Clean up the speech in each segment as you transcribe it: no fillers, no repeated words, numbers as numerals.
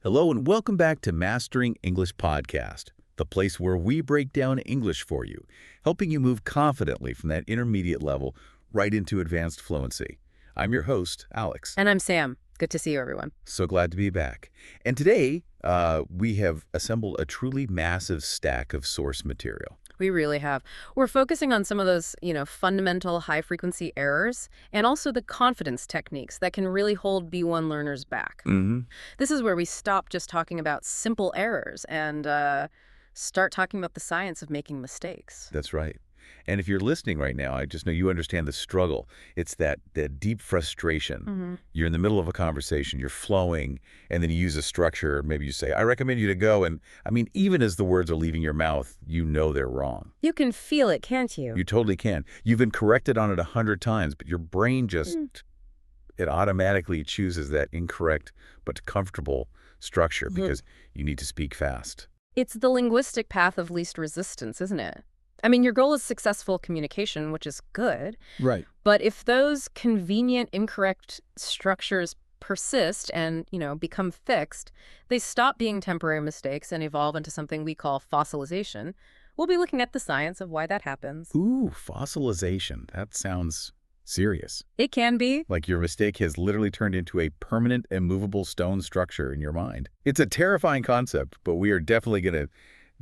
Hello and welcome back to Mastering English Podcast, the place where we break down English for you, helping you move confidently from that intermediate level right into advanced fluency. I'm your host, Alex. And I'm Sam. Good to see you, everyone. So glad to be back. And today, we have assembled a truly massive stack of source material. We really have. We're focusing on some of those, fundamental high-frequency errors and also the confidence techniques that can really hold B1 learners back. This is where we stop just talking about simple errors and start talking about the science of making mistakes. That's right. And if you're listening right now, I just know you understand the struggle. It's that deep frustration. You're in the middle of a conversation, you're flowing, and then you use a structure. Maybe you say, I recommend you to go. And I mean, even as the words are leaving your mouth, you know they're wrong. You can feel it, can't you? You totally can. You've been corrected on it 100 times, but your brain just, it automatically chooses that incorrect but comfortable structure because you need to speak fast. It's the linguistic path of least resistance, isn't it? I mean, your goal is successful communication, which is good. Right. But if those convenient, incorrect structures persist and, become fixed, they stop being temporary mistakes and evolve into something we call fossilization. We'll be looking at the science of why that happens. Ooh, fossilization. That sounds serious. It can be. Like your mistake has literally turned into a permanent, immovable stone structure in your mind. It's a terrifying concept, but we are definitely going to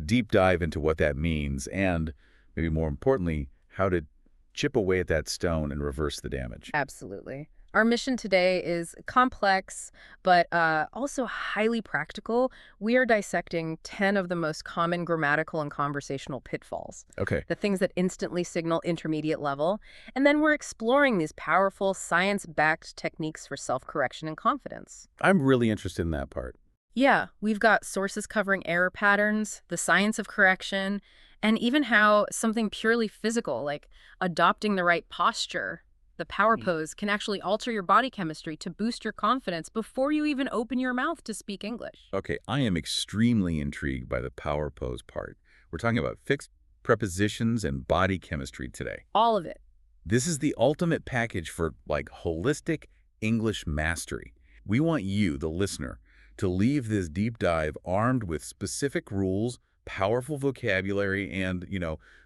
deep dive into what that means and, maybe more importantly, how to chip away at that stone and reverse the damage. Absolutely. Our mission today is complex, but also highly practical. We are dissecting 10 of the most common grammatical and conversational pitfalls. Okay. The things that instantly signal intermediate level. And then we're exploring these powerful, science-backed techniques for self-correction and confidence. I'm really interested in that part. Yeah, we've got sources covering error patterns, the science of correction, and even how something purely physical, like adopting the right posture, the power pose, can actually alter your body chemistry to boost your confidence before you even open your mouth to speak English. Okay, I am extremely intrigued by the power pose part. We're talking about fixed prepositions and body chemistry today. All of it. This is the ultimate package for, holistic English mastery. We want you, the listener, to leave this deep dive armed with specific rules, powerful vocabulary, and,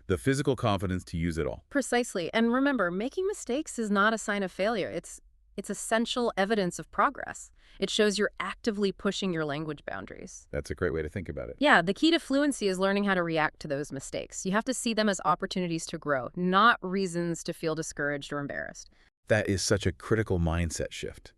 the physical confidence to use it all. Precisely. And remember, making mistakes is not a sign of failure. It's essential evidence of progress. It shows you're actively pushing your language boundaries. That's a great way to think about it. Yeah, the key to fluency is learning how to react to those mistakes. You have to see them as opportunities to grow, not reasons to feel discouraged or embarrassed. That is such a critical mindset shift.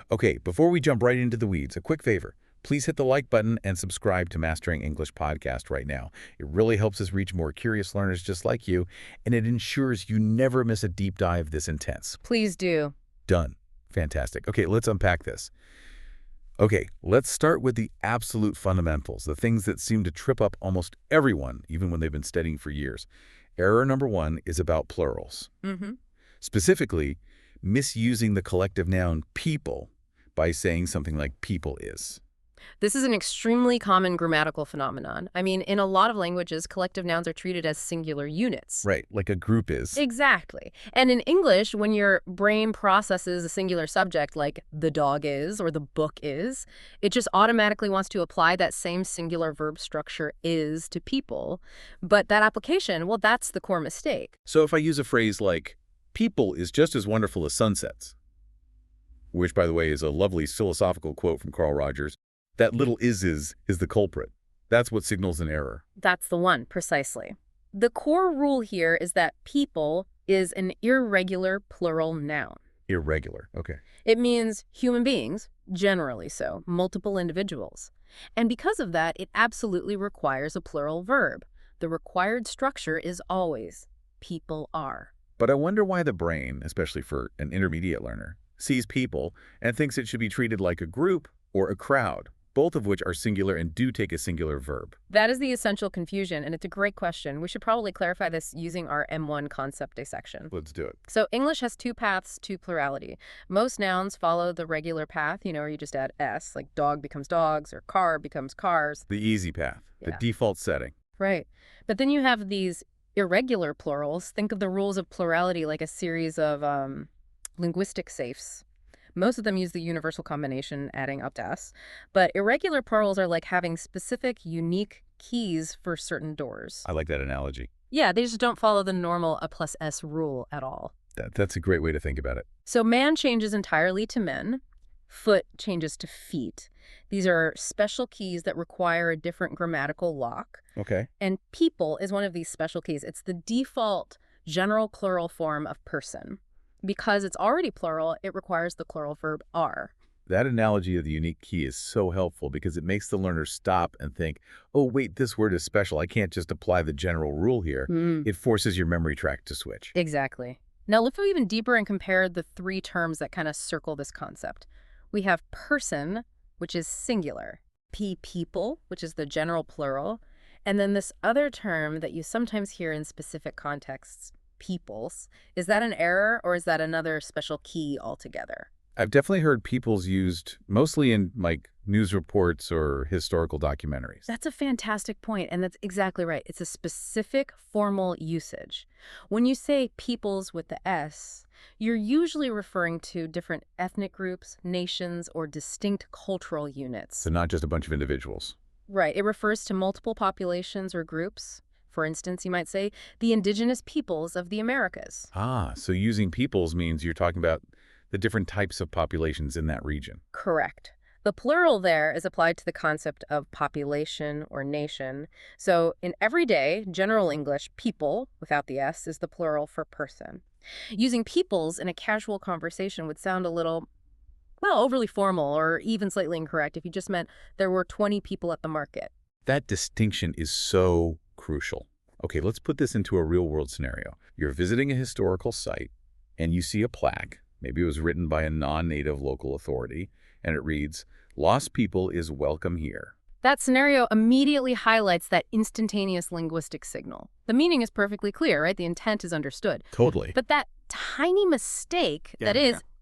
Okay, before we jump right into the weeds, a quick favor. Please hit the like button and subscribe to Mastering English Podcast right now. It really helps us reach more curious learners just like you, and it ensures you never miss a deep dive this intense. Please do. Done. Fantastic. Okay, let's unpack this. Okay, let's start with the absolute fundamentals, the things that seem to trip up almost everyone, even when they've been studying for years. Error number 1 is about plurals. Specifically, misusing the collective noun people by saying something like people is. This is an extremely common grammatical phenomenon. I mean, in a lot of languages, collective nouns are treated as singular units. Right, like a group is. Exactly. And in English, when your brain processes a singular subject like the dog is or the book is, it just automatically wants to apply that same singular verb structure is to people. But that application, well, that's the core mistake. So if I use a phrase like, people is just as wonderful as sunsets, which, by the way, is a lovely philosophical quote from Carl Rogers, that little is the culprit. That's what signals an error. That's the one, precisely. The core rule here is that people is an irregular plural noun. Irregular, okay. It means human beings, generally so, multiple individuals. And because of that, it absolutely requires a plural verb. The required structure is always people are. But I wonder why the brain, especially for an intermediate learner, sees people and thinks it should be treated like a group or a crowd, both of which are singular and do take a singular verb. That is the essential confusion, and it's a great question. We should probably clarify this using our M1 concept dissection. Let's do it. So English has 2 paths to plurality. Most nouns follow the regular path, where you just add S, like dog becomes dogs or car becomes cars. The easy path, the default setting. Right. But then you have these irregular plurals. Think of the rules of plurality like a series of linguistic safes. Most of them use the universal combination, adding up to s. But irregular plurals are like having specific, unique keys for certain doors. I like that analogy. Yeah, they just don't follow the normal a plus s rule at all. That's a great way to think about it. So man changes entirely to men. Foot changes to feet. These are special keys that require a different grammatical lock. Okay. And people is one of these special keys. It's the default general plural form of person. Because it's already plural, it requires the plural verb are. That analogy of the unique key is so helpful because it makes the learner stop and think, oh, wait, this word is special. I can't just apply the general rule here. It forces your memory track to switch. Exactly. Now let's go even deeper and compare the three terms that kind of circle this concept. We have person, which is singular, people, which is the general plural, and then this other term that you sometimes hear in specific contexts, peoples. Is that an error or is that another special key altogether? I've definitely heard peoples used mostly in like news reports or historical documentaries. That's a fantastic point, and that's exactly right. It's a specific formal usage. When you say peoples with the S, you're usually referring to different ethnic groups, nations, or distinct cultural units. So not just a bunch of individuals. Right. It refers to multiple populations or groups. For instance, you might say the indigenous peoples of the Americas. Ah, so using peoples means you're talking about the different types of populations in that region. Correct. The plural there is applied to the concept of population or nation. So in everyday general English, people, without the S, is the plural for person. Using peoples in a casual conversation would sound a little, well, overly formal or even slightly incorrect if you just meant there were 20 people at the market. That distinction is so crucial. Okay, let's put this into a real-world scenario. You're visiting a historical site, and you see a plaque. Maybe it was written by a non-native local authority, and it reads, "Lost people is welcome here." That scenario immediately highlights that instantaneous linguistic signal. The meaning is perfectly clear, right? The intent is understood. Totally. But that tiny mistake,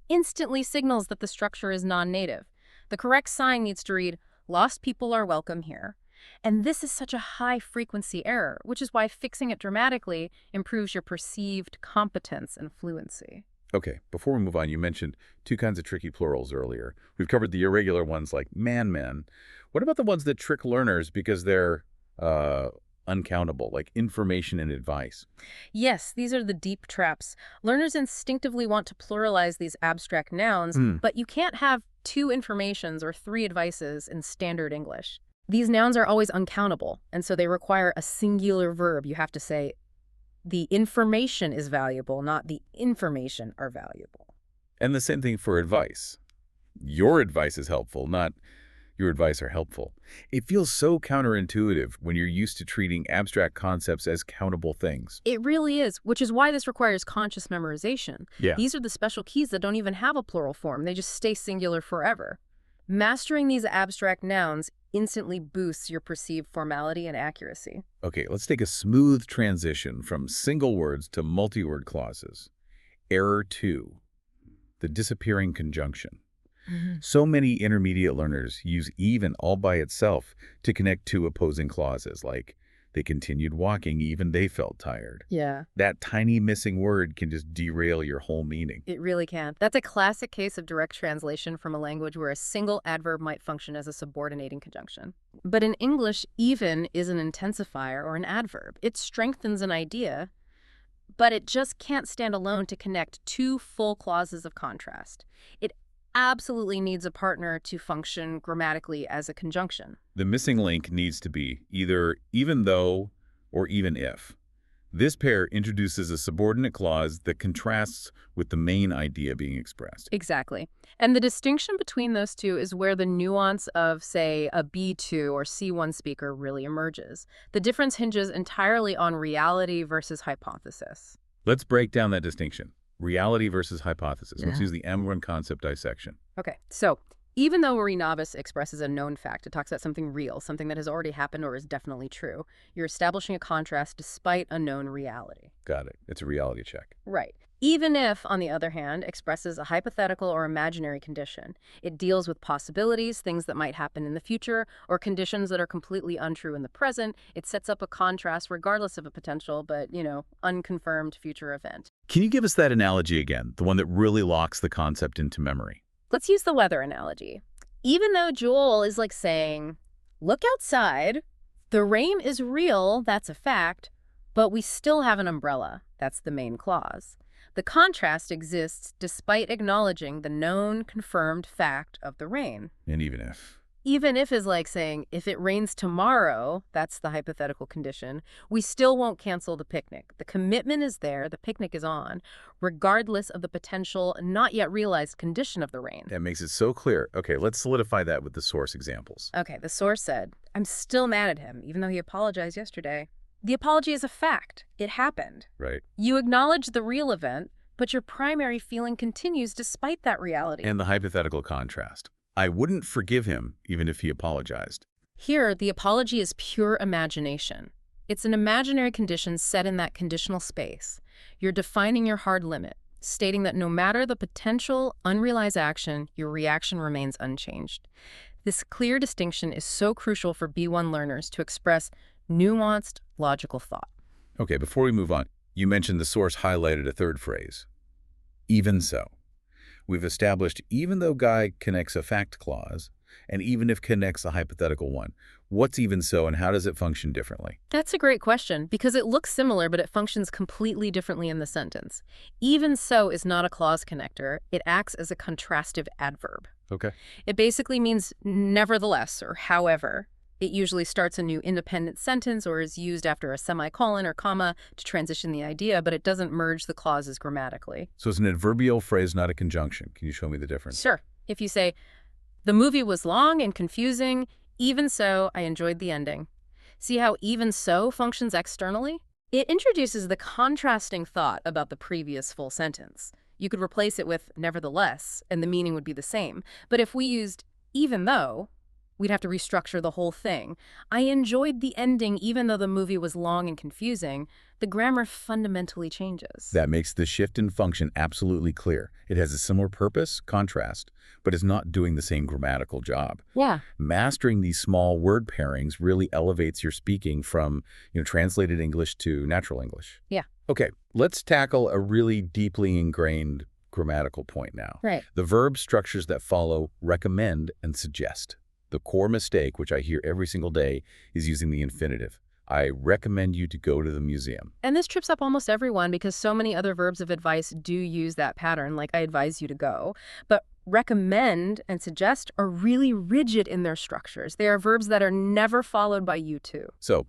instantly signals that the structure is non-native. The correct sign needs to read, "Lost people are welcome here." And this is such a high-frequency error, which is why fixing it dramatically improves your perceived competence and fluency. Okay, before we move on, you mentioned two kinds of tricky plurals earlier. We've covered the irregular ones like man. What about the ones that trick learners because they're uncountable, like information and advice? Yes, these are the deep traps. Learners instinctively want to pluralize these abstract nouns, but you can't have two informations or three advices in standard English. These nouns are always uncountable, and so they require a singular verb. You have to say, the information is valuable, not the information are valuable. And the same thing for advice. Your advice is helpful, not your advice are helpful. It feels so counterintuitive when you're used to treating abstract concepts as countable things. It really is, which is why this requires conscious memorization. Yeah. These are the special keys that don't even have a plural form. They just stay singular forever. Mastering these abstract nouns instantly boosts your perceived formality and accuracy. Okay, let's take a smooth transition from single words to multi-word clauses. Error 2, the disappearing conjunction. So many intermediate learners use even all by itself to connect two opposing clauses, like they continued walking even they felt tired. Yeah. That tiny missing word can just derail your whole meaning. It really can. That's a classic case of direct translation from a language where a single adverb might function as a subordinating conjunction. But in English, even is an intensifier or an adverb. It strengthens an idea, but it just can't stand alone to connect two full clauses of contrast. It absolutely needs a partner to function grammatically as a conjunction. The missing link needs to be either even though or even if. This pair introduces a subordinate clause that contrasts with the main idea being expressed. Exactly. And the distinction between those two is where the nuance of, say, a B2 or C1 speaker really emerges. The difference hinges entirely on reality versus hypothesis. Let's break down that distinction. Reality versus hypothesis. Let's use the M1 concept dissection. Okay, so even though Marie Novice expresses a known fact, it talks about something real, something that has already happened or is definitely true, you're establishing a contrast despite a known reality. Got it. It's a reality check. Right. Even if, on the other hand, expresses a hypothetical or imaginary condition. It deals with possibilities, things that might happen in the future, or conditions that are completely untrue in the present. It sets up a contrast regardless of a potential, but, unconfirmed future event. Can you give us that analogy again, the one that really locks the concept into memory? Let's use the weather analogy. Even though Joel is like saying, look outside, the rain is real, that's a fact, but we still have an umbrella. That's the main clause. The contrast exists despite acknowledging the known, confirmed fact of the rain. And even if. Even if is like saying, if it rains tomorrow, that's the hypothetical condition, we still won't cancel the picnic. The commitment is there, the picnic is on, regardless of the potential not yet realized condition of the rain. That makes it so clear. Okay, let's solidify that with the source examples. Okay, the source said, I'm still mad at him, even though he apologized yesterday. The apology is a fact. It happened. Right. You acknowledge the real event, but your primary feeling continues despite that reality. And the hypothetical contrast. I wouldn't forgive him even if he apologized. Here, the apology is pure imagination. It's an imaginary condition set in that conditional space. You're defining your hard limit, stating that no matter the potential unrealized action, your reaction remains unchanged. This clear distinction is so crucial for B1 learners to express nuanced, logical thought. Okay, before we move on, you mentioned the source highlighted a third phrase. Even so. We've established even though Guy connects a fact clause, and even if connects a hypothetical one. What's even so, and how does it function differently? That's a great question, because it looks similar, but it functions completely differently in the sentence. Even so is not a clause connector. It acts as a contrastive adverb. Okay. It basically means nevertheless or however. It usually starts a new independent sentence or is used after a semicolon or comma to transition the idea, but it doesn't merge the clauses grammatically. So it's an adverbial phrase, not a conjunction. Can you show me the difference? Sure. If you say, the movie was long and confusing, even so, I enjoyed the ending. See how even so functions externally? It introduces the contrasting thought about the previous full sentence. You could replace it with nevertheless, and the meaning would be the same. But if we used even though, we'd have to restructure the whole thing. I enjoyed the ending even though the movie was long and confusing. The grammar fundamentally changes. That makes the shift in function absolutely clear. It has a similar purpose, contrast, but is not doing the same grammatical job. Yeah. Mastering these small word pairings really elevates your speaking from, translated English to natural English. Yeah. Okay, let's tackle a really deeply ingrained grammatical point now. Right. The verb structures that follow recommend and suggest. The core mistake, which I hear every single day, is using the infinitive. I recommend you to go to the museum. And this trips up almost everyone because so many other verbs of advice do use that pattern, like I advise you to go. But recommend and suggest are really rigid in their structures. They are verbs that are never followed by you too. So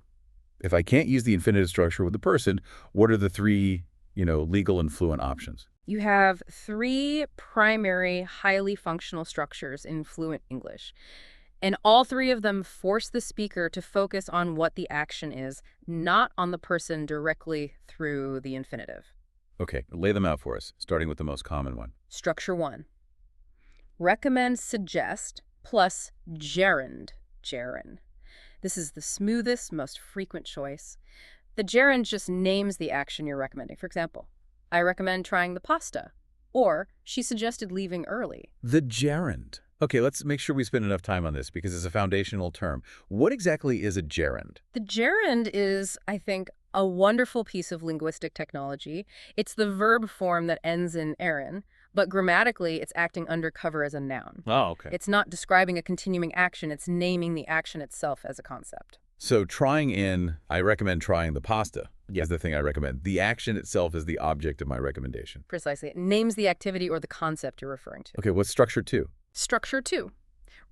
if I can't use the infinitive structure with the person, what are the three, legal and fluent options? You have three primary, highly functional structures in fluent English. And all three of them force the speaker to focus on what the action is, not on the person directly through the infinitive. Okay, lay them out for us, starting with the most common one. Structure 1. Recommend, suggest, plus gerund, gerund. This is the smoothest, most frequent choice. The gerund just names the action you're recommending. For example, I recommend trying the pasta, or she suggested leaving early. The gerund. Okay, let's make sure we spend enough time on this because it's a foundational term. What exactly is a gerund? The gerund is, I think, a wonderful piece of linguistic technology. It's the verb form that ends in "eren," but grammatically it's acting undercover as a noun. Oh, okay. It's not describing a continuing action, it's naming the action itself as a concept. So I recommend trying the pasta is the thing I recommend. The action itself is the object of my recommendation. Precisely. It names the activity or the concept you're referring to. Okay, what's structure 2? Structure 2.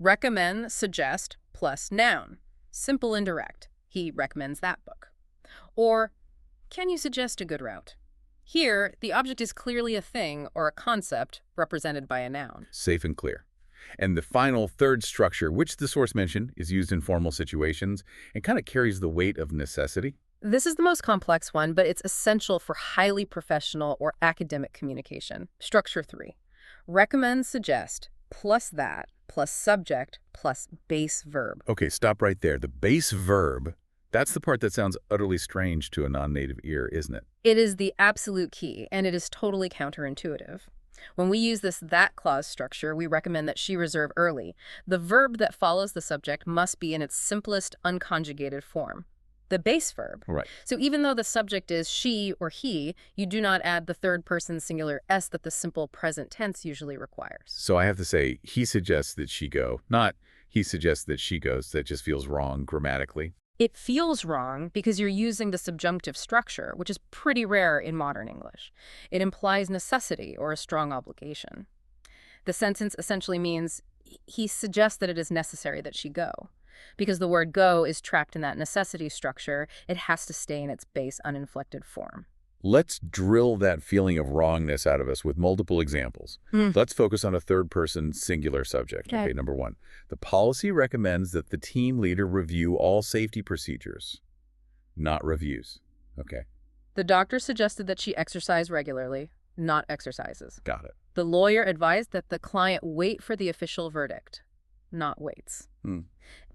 Recommend, suggest, plus noun. Simple and direct. He recommends that book. Or, can you suggest a good route? Here, the object is clearly a thing or a concept represented by a noun. Safe and clear. And the final third structure, which the source mentioned, is used in formal situations and kind of carries the weight of necessity. This is the most complex one, but it's essential for highly professional or academic communication. Structure 3. Recommend, suggest, plus that, plus subject, plus base verb. Okay, stop right there. The base verb, that's the part that sounds utterly strange to a non-native ear, isn't it? It is the absolute key, and it is totally counterintuitive. When we use this that clause structure, we recommend that she reserve early. The verb that follows the subject must be in its simplest unconjugated form. the base verb. Right. So even though the subject is she or he, you do not add the third person singular s that the simple present tense usually requires. So I have to say, he suggests that she go, not he suggests that she goes. That just feels wrong grammatically. It feels wrong because you're using the subjunctive structure, which is pretty rare in modern English. It implies necessity or a strong obligation. The sentence essentially means he suggests that it is necessary that she go. Because the word go is trapped in that necessity structure, it has to stay in its base uninflected form. Let's drill that feeling of wrongness out of us with multiple examples. Let's focus on a third-person singular subject. Okay, number 1. The policy recommends that the team leader review all safety procedures, not reviews. Okay. The doctor suggested that she exercise regularly, not exercises. Got it. The lawyer advised that the client wait for the official verdict, not waits.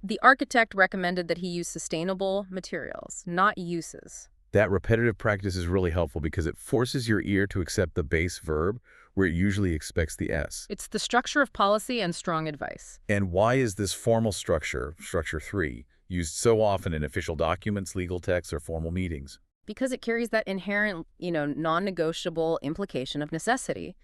The architect recommended that he use sustainable materials, not uses. That repetitive practice is really helpful because it forces your ear to accept the base verb where it usually expects the S. It's the structure of policy and strong advice. And why is this formal structure, structure 3, used so often in official documents, legal texts, or formal meetings? Because it carries that inherent, non-negotiable implication of necessity.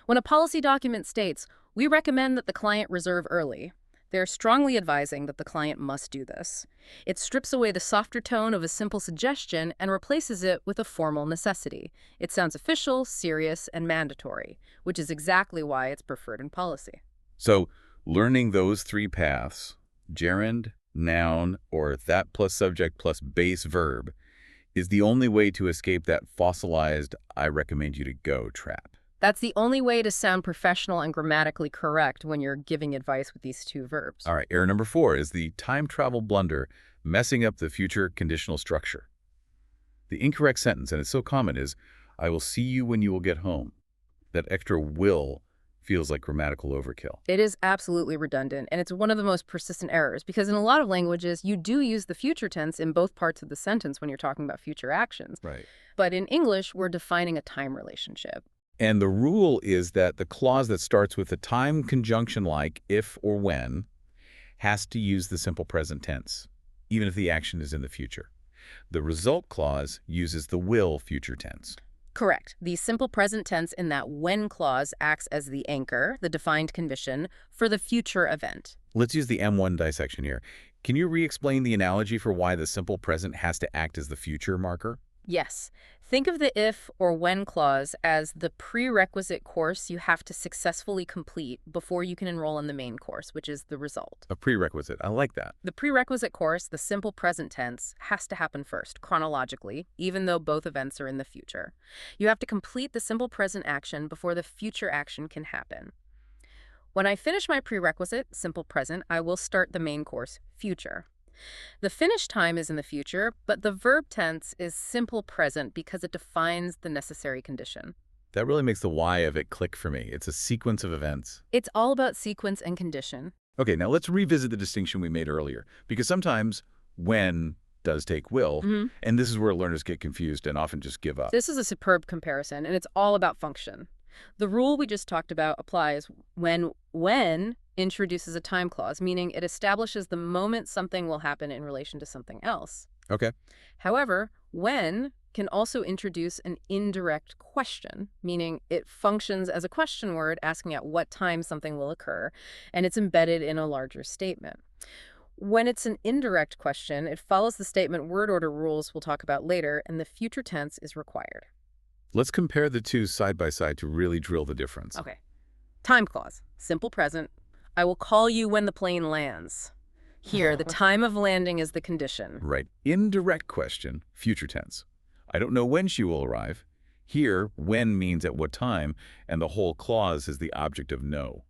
When a policy document states, we recommend that the client reserve early, they're strongly advising that the client must do this. It strips away the softer tone of a simple suggestion and replaces it with a formal necessity. It sounds official, serious, and mandatory, which is exactly why it's preferred in policy. So, learning those 3 paths, gerund, noun, or that plus subject plus base verb, is the only way to escape that fossilized "I recommend you to go" trap. That's the only way to sound professional and grammatically correct when you're giving advice with these 2 verbs. All right, error number 4 is the time travel blunder, messing up the future conditional structure. The incorrect sentence, and it's so common, is, I will see you when you will get home. That extra will feels like grammatical overkill. It is absolutely redundant, and it's one of the most persistent errors because in a lot of languages, you do use the future tense in both parts of the sentence when you're talking about future actions. Right. But in English, we're defining a time relationship. And the rule is that the clause that starts with a time conjunction like if or when has to use the simple present tense, even if the action is in the future. The result clause uses the will future tense. Correct. The simple present tense in that when clause acts as the anchor, the defined condition, for the future event. Let's use the M1 dissection here. Can you re-explain the analogy for why the simple present has to act as the future marker? Yes. Think of the if or when clause as the prerequisite course you have to successfully complete before you can enroll in the main course, which is the result. A prerequisite. I like that. The prerequisite course, the simple present tense, has to happen first, chronologically, even though both events are in the future. You have to complete the simple present action before the future action can happen. When I finish my prerequisite, simple present, I will start the main course, future. The finish time is in the future, but the verb tense is simple present because it defines the necessary condition. That really makes the why of it click for me. It's a sequence of events. It's all about sequence and condition. Okay, now let's revisit the distinction we made earlier, because sometimes when does take will, and this is where learners get confused and often just give up. This is a superb comparison, and it's all about function. The rule we just talked about applies when introduces a time clause, meaning it establishes the moment something will happen in relation to something else. Okay. However, when can also introduce an indirect question, meaning it functions as a question word asking at what time something will occur, and it's embedded in a larger statement. When it's an indirect question, it follows the statement word order rules we'll talk about later, and the future tense is required. Let's compare the two side by side to really drill the difference. Okay. Time clause, simple present. I will call you when the plane lands. Here, the time of landing is the condition. Right. Indirect question, future tense. I don't know when she will arrive. Here, when means at what time, and the whole clause is the object of know.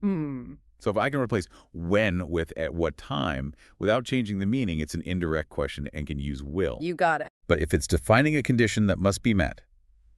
So if I can replace when with at what time, without changing the meaning, it's an indirect question and can use will. You got it. But if it's defining a condition that must be met,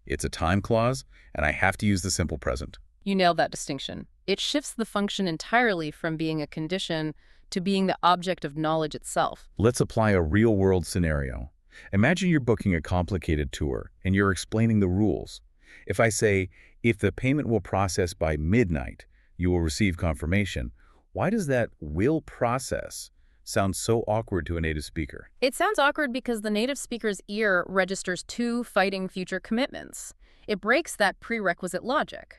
it's a time clause, and I have to use the simple present. You nailed that distinction. It shifts the function entirely from being a condition to being the object of knowledge itself. Let's apply a real-world scenario. Imagine you're booking a complicated tour, and you're explaining the rules. If I say, if the payment will process by midnight, you will receive confirmation, why does that will process sounds so awkward to a native speaker. It sounds awkward because the native speaker's ear registers two fighting future commitments. It breaks that prerequisite logic.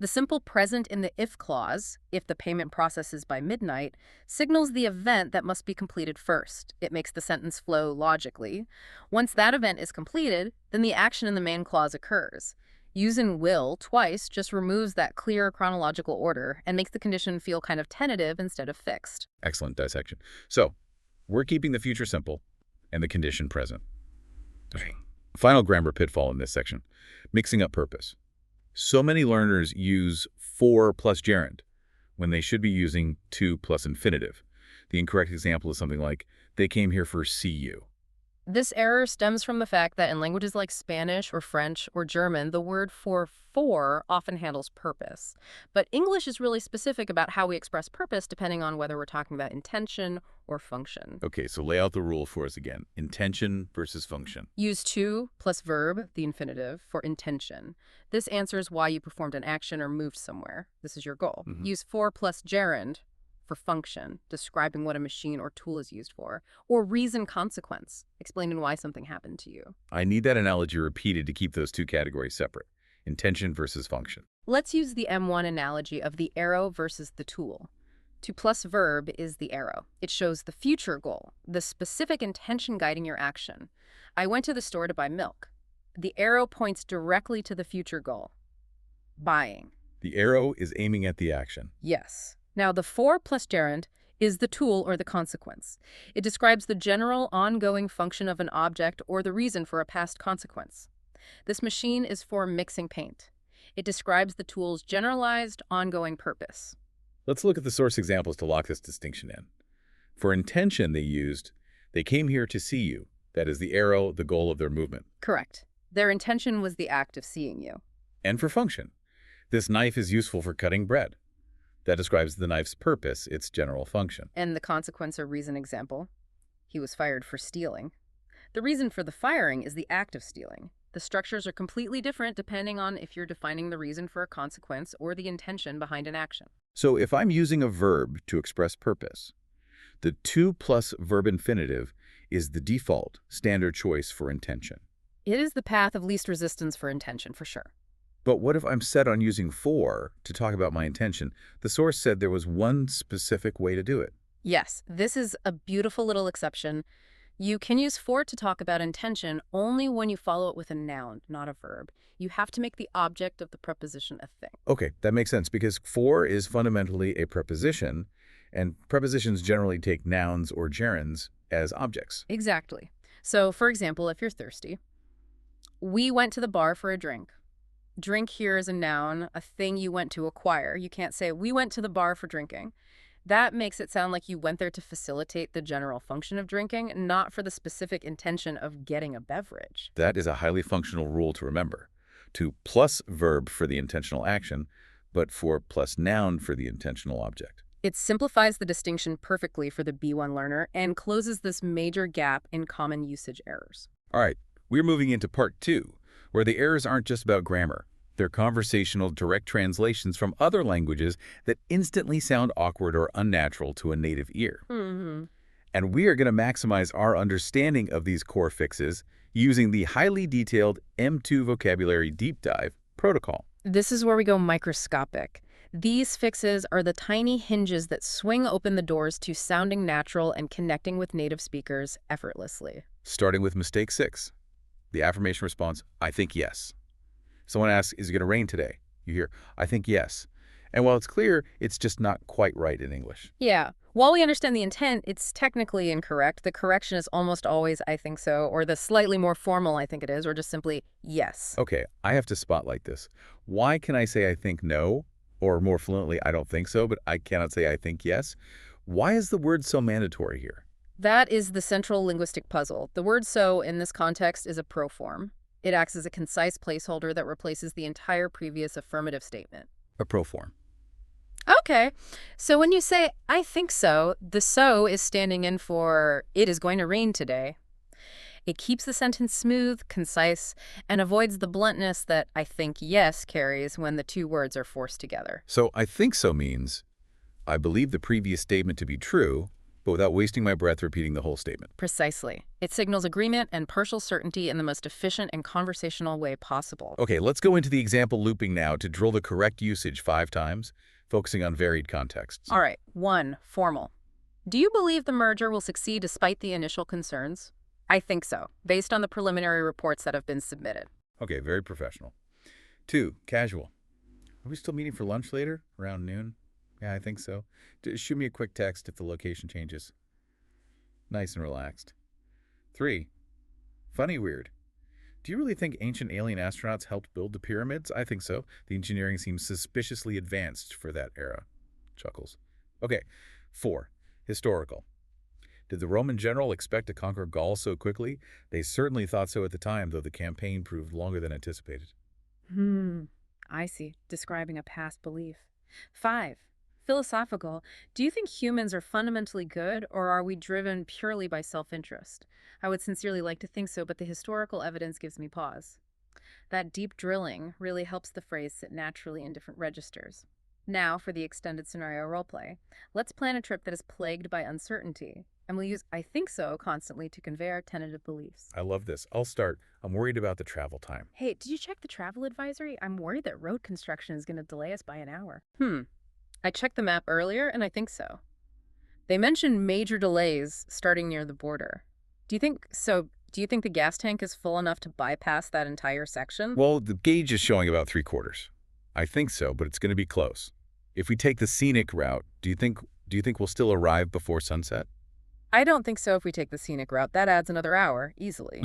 The simple present in the if clause, if the payment processes by midnight, signals the event that must be completed first. It makes the sentence flow logically. Once that event is completed, then the action in the main clause occurs. Using will twice just removes that clear chronological order and makes the condition feel kind of tentative instead of fixed. Excellent dissection. So, we're keeping the future simple and the condition present. Okay. Final grammar pitfall in this section, mixing up purpose. So many learners use for plus gerund when they should be using to plus infinitive. The incorrect example is something like, they came here for see you. This error stems from the fact that in languages like Spanish or French or German, the word for often handles purpose. But English is really specific about how we express purpose depending on whether we're talking about intention or function. Okay, so lay out the rule for us again. Intention versus function. Use to plus verb, the infinitive, for intention. This answers why you performed an action or moved somewhere. This is your goal. Use for plus gerund for function, describing what a machine or tool is used for, or reason consequence, explaining why something happened to you. I need that analogy repeated to keep those two categories separate. Intention versus function. Let's use the M1 analogy of the arrow versus the tool. To plus verb is the arrow. It shows the future goal, the specific intention guiding your action. I went to the store to buy milk. The arrow points directly to the future goal, buying. The arrow is aiming at the action. Yes. Now, the for plus gerund is the tool or the consequence. It describes the general ongoing function of an object or the reason for a past consequence. This machine is for mixing paint. It describes the tool's generalized ongoing purpose. Let's look at the source examples to lock this distinction in. For intention, they used, they came here to see you. That is the arrow, the goal of their movement. Correct. Their intention was the act of seeing you. And for function, this knife is useful for cutting bread. That describes the knife's purpose, its general function. And the consequence or reason example, he was fired for stealing. The reason for the firing is the act of stealing. The structures are completely different depending on if you're defining the reason for a consequence or the intention behind an action. So if I'm using a verb to express purpose, the to plus verb infinitive is the default standard choice for intention. It is the path of least resistance for intention, for sure. But what if I'm set on using for to talk about my intention? The source said there was one specific way to do it. Yes, this is a beautiful little exception. You can use for to talk about intention only when you follow it with a noun, not a verb. You have to make the object of the preposition a thing. Okay, that makes sense because for is fundamentally a preposition, and prepositions generally take nouns or gerunds as objects. Exactly. So, for example, if you're thirsty, we went to the bar for a drink. Drink here is a noun, a thing you went to acquire. You can't say, we went to the bar for drinking. That makes it sound like you went there to facilitate the general function of drinking, not for the specific intention of getting a beverage. That is a highly functional rule to remember. To plus verb for the intentional action, but for plus noun for the intentional object. It simplifies the distinction perfectly for the B1 learner and closes this major gap in common usage errors. All right, we're moving into part 2, where the errors aren't just about grammar. They're conversational direct translations from other languages that instantly sound awkward or unnatural to a native ear. And we are going to maximize our understanding of these core fixes using the highly detailed M2 vocabulary deep dive protocol. This is where we go microscopic. These fixes are the tiny hinges that swing open the doors to sounding natural and connecting with native speakers effortlessly. Starting with mistake 6, the affirmation response, I think yes. Someone asks, is it going to rain today? You hear, I think yes. And while it's clear, it's just not quite right in English. Yeah. While we understand the intent, it's technically incorrect. The correction is almost always, I think so, or the slightly more formal, I think it is, or just simply yes. Okay, I have to spotlight this. Why can I say I think no? Or more fluently, I don't think so, but I cannot say I think yes? Why is the word so mandatory here? That is the central linguistic puzzle. The word so in this context is a proform. It acts as a concise placeholder that replaces the entire previous affirmative statement. A proform. Okay. So when you say, I think so, the so is standing in for, it is going to rain today. It keeps the sentence smooth, concise, and avoids the bluntness that I think yes carries when the two words are forced together. So I think so means, I believe the previous statement to be true, but without wasting my breath repeating the whole statement. Precisely. It signals agreement and partial certainty in the most efficient and conversational way possible. Okay, let's go into the example looping now to drill the correct usage 5 times, focusing on varied contexts. All right. 1. Formal. Do you believe the merger will succeed despite the initial concerns? I think so, based on the preliminary reports that have been submitted. Okay, very professional. 2. Casual. Are we still meeting for lunch later? Around noon? Yeah, I think so. Shoot me a quick text if the location changes. Nice and relaxed. 3. Funny weird. Do you really think ancient alien astronauts helped build the pyramids? I think so. The engineering seems suspiciously advanced for that era. Chuckles. Okay. 4. Historical. Did the Roman general expect to conquer Gaul so quickly? They certainly thought so at the time, though the campaign proved longer than anticipated. I see. Describing a past belief. 5. Philosophical. Do you think humans are fundamentally good, or are we driven purely by self-interest? I would sincerely like to think so, but the historical evidence gives me pause. That deep drilling really helps the phrase sit naturally in different registers. Now, for the extended scenario roleplay, let's plan a trip that is plagued by uncertainty, and we'll use "I think so" constantly to convey our tentative beliefs. I love this. I'll start. I'm worried about the travel time. Hey, did you check the travel advisory? I'm worried that road construction is going to delay us by an hour. I checked the map earlier, and I think so. They mentioned major delays starting near the border. Do you think the gas tank is full enough to bypass that entire section? Well, the gauge is showing about 3/4. I think so, but it's going to be close. If we take the scenic route, do you think we'll still arrive before sunset? I don't think so if we take the scenic route. That adds another hour, easily.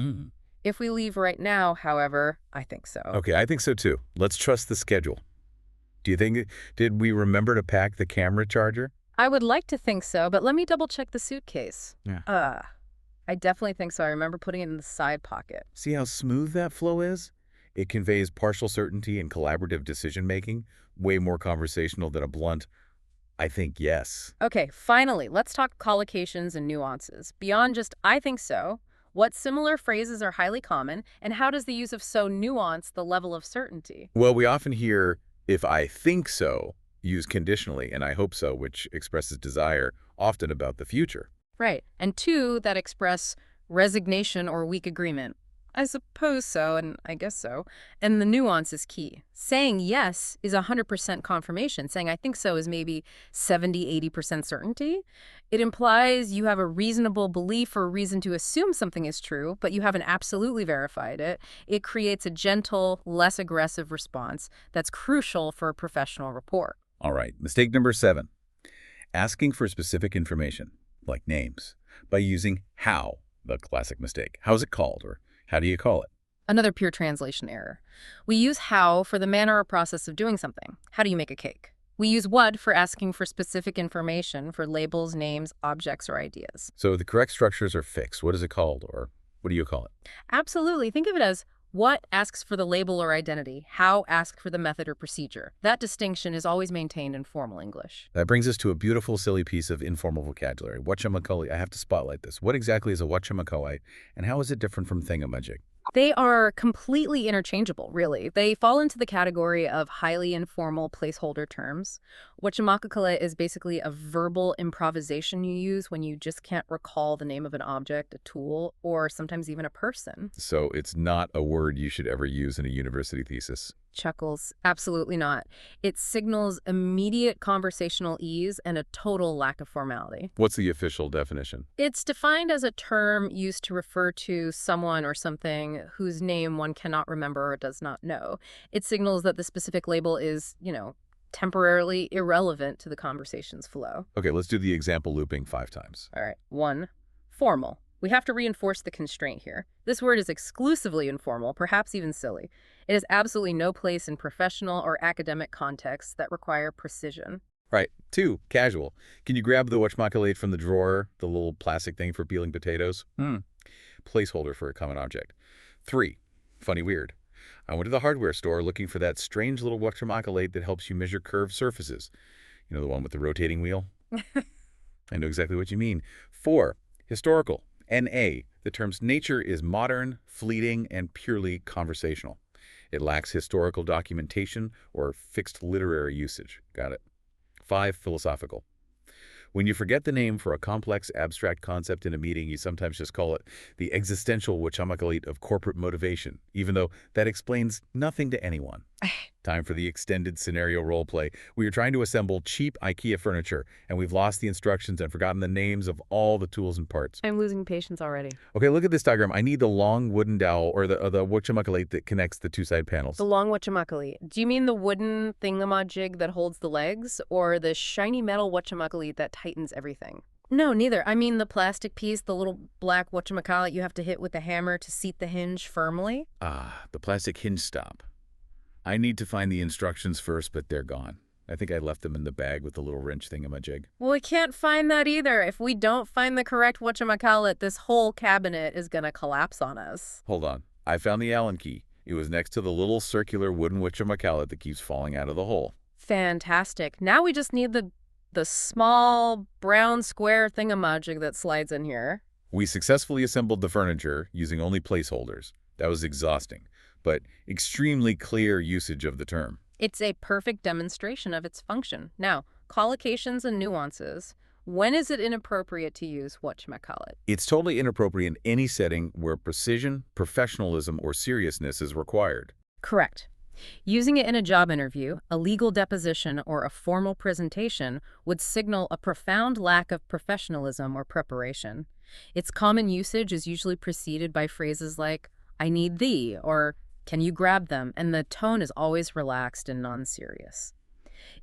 If we leave right now, however, I think so. Okay, I think so too. Let's trust the schedule. Did we remember to pack the camera charger? I would like to think so, but let me double check the suitcase. Yeah. I definitely think so. I remember putting it in the side pocket. See how smooth that flow is? It conveys partial certainty and collaborative decision-making, way more conversational than a blunt, I think yes. Okay, finally, let's talk collocations and nuances. Beyond just "I think so," what similar phrases are highly common, and how does the use of "so" nuance the level of certainty? Well, we often hear, if I think so, used conditionally, and I hope so, which expresses desire, often about the future. Right. And 2 that express resignation or weak agreement. I suppose so, and I guess so. And the nuance is key. Saying yes is 100% confirmation. Saying "I think so" is maybe 70–80% certainty. It implies you have a reasonable belief or reason to assume something is true, but you haven't absolutely verified it. It creates a gentle, less aggressive response that's crucial for a professional rapport. All right, mistake number 7. Asking for specific information, like names, by using how, the classic mistake. How is it called, or how do you call it? Another pure translation error. We use "how" for the manner or process of doing something. How do you make a cake? We use "what" for asking for specific information for labels, names, objects, or ideas. So the correct structures are fixed. What is it called, or what do you call it? Absolutely. Think of it as "what" asks for the label or identity, "how" asks for the method or procedure. That distinction is always maintained in formal English. That brings us to a beautiful, silly piece of informal vocabulary. Whatchamacallit. I have to spotlight this. What exactly is a whatchamacallit, and how is it different from thingamajig? They are completely interchangeable, really. They fall into the category of highly informal placeholder terms. Whatchamacallit is basically a verbal improvisation you use when you just can't recall the name of an object, a tool, or sometimes even a person. So it's not a word you should ever use in a university thesis. Chuckles. Absolutely not. It signals immediate conversational ease and a total lack of formality. What's the official definition? It's defined as a term used to refer to someone or something whose name one cannot remember or does not know. It signals that the specific label is, temporarily irrelevant to the conversation's flow. Okay, let's do the example looping 5 times. All right. 1. Formal. We have to reinforce the constraint here. This word is exclusively informal, perhaps even silly. It has absolutely no place in professional or academic contexts that require precision. Right. 2, casual. Can you grab the whatchamacallit from the drawer, the little plastic thing for peeling potatoes? Placeholder for a common object. 3, funny weird. I went to the hardware store looking for that strange little whatchamacallit that helps you measure curved surfaces. You know, the one with the rotating wheel? I know exactly what you mean. 4, historical. NA. The term's nature is modern, fleeting, and purely conversational. It lacks historical documentation or fixed literary usage. Got it. 5, philosophical. When you forget the name for a complex, abstract concept in a meeting, you sometimes just call it the existential whatchamacallit of corporate motivation, even though that explains nothing to anyone. Time for the extended scenario role play. We are trying to assemble cheap IKEA furniture, and we've lost the instructions and forgotten the names of all the tools and parts. I'm losing patience already. Okay, look at this diagram. I need the long wooden dowel, or the whatchamacallit that connects the two side panels. The long whatchamacallit. Do you mean the wooden thingamajig that holds the legs, or the shiny metal whatchamacallit that tightens everything? No, neither. I mean the plastic piece, the little black whatchamacallit you have to hit with a hammer to seat the hinge firmly. Ah, the plastic hinge stop. I need to find the instructions first, but they're gone. I think I left them in the bag with the little wrench thingamajig. Well, we can't find that either. If we don't find the correct whatchamacallit, this whole cabinet is gonna collapse on us. Hold on. I found the Allen key. It was next to the little circular wooden whatchamacallit that keeps falling out of the hole. Fantastic. Now we just need the small brown square thingamajig that slides in here. We successfully assembled the furniture using only placeholders. That was exhausting, but extremely clear usage of the term. It's a perfect demonstration of its function. Now, collocations and nuances. When is it inappropriate to use whatchamacallit? It's totally inappropriate in any setting where precision, professionalism, or seriousness is required. Correct. Using it in a job interview, a legal deposition, or a formal presentation would signal a profound lack of professionalism or preparation. Its common usage is usually preceded by phrases like, "I need thee," or "Can you grab them?" and the tone is always relaxed and non-serious.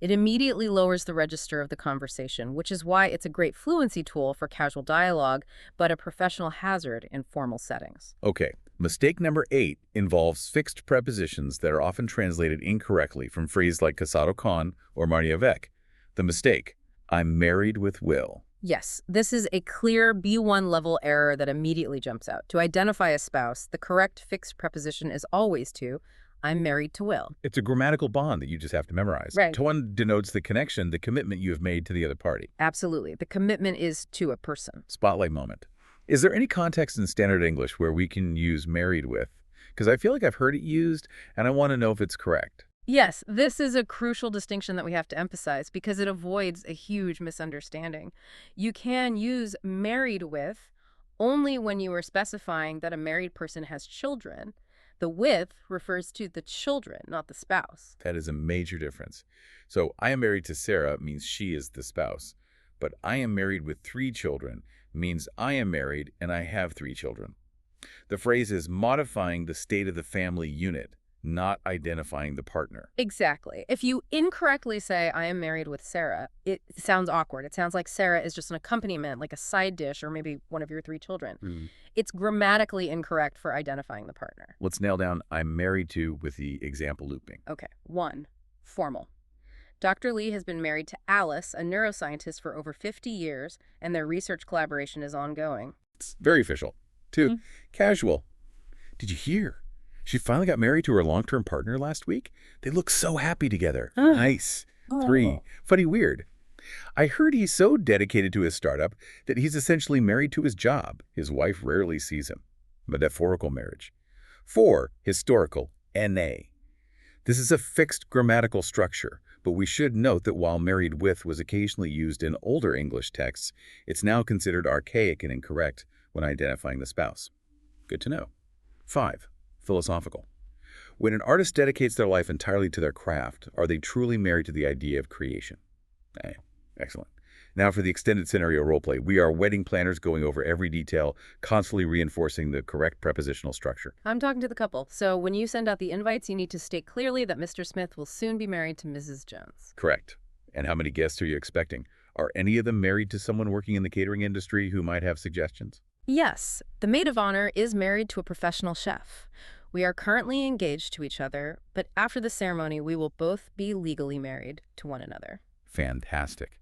It immediately lowers the register of the conversation, which is why it's a great fluency tool for casual dialogue, but a professional hazard in formal settings. Okay, mistake number 8 involves fixed prepositions that are often translated incorrectly from phrases like casado con or Maria Vec. The mistake, I'm married with Will. Yes, this is a clear B1 level error that immediately jumps out. To identify a spouse, the correct fixed preposition is always to, I'm married to Will. It's a grammatical bond that you just have to memorize. Right. Tone denotes the connection, the commitment you have made to the other party. Absolutely. The commitment is to a person. Spotlight moment. Is there any context in standard English where we can use married with? Because I feel like I've heard it used, and I want to know if it's correct. Yes, this is a crucial distinction that we have to emphasize because it avoids a huge misunderstanding. You can use married with only when you are specifying that a married person has children. The with refers to the children, not the spouse. That is a major difference. So I am married to Sarah means she is the spouse, but I am married with 3 children means I am married and I have 3 children. The phrase is modifying the state of the family unit, not identifying the partner. Exactly. If you incorrectly say, I am married with Sarah, it sounds awkward. It sounds like Sarah is just an accompaniment, like a side dish, or maybe one of your 3 children. It's grammatically incorrect for identifying the partner. Let's nail down I'm married to with the example looping. Okay. 1. Formal. Dr. Lee has been married to Alice, a neuroscientist, for over 50 years, and their research collaboration is ongoing. It's very official. 2. Casual. Did you hear? She finally got married to her long-term partner last week. They look so happy together. Nice. 3. Funny weird. I heard he's so dedicated to his startup that he's essentially married to his job. His wife rarely sees him. Metaphorical marriage. 4. Historical. NA. This is a fixed grammatical structure, but we should note that while married with was occasionally used in older English texts, it's now considered archaic and incorrect when identifying the spouse. Good to know. 5. Philosophical. When an artist dedicates their life entirely to their craft, are they truly married to the idea of creation? Excellent. Now for the extended scenario roleplay. We are wedding planners going over every detail, constantly reinforcing the correct prepositional structure. I'm talking to the couple, so when you send out the invites, you need to state clearly that Mr. Smith will soon be married to Mrs. Jones. Correct. And how many guests are you expecting? Are any of them married to someone working in the catering industry who might have suggestions? Yes, the maid of honor is married to a professional chef. We are currently engaged to each other, but after the ceremony, we will both be legally married to one another. Fantastic.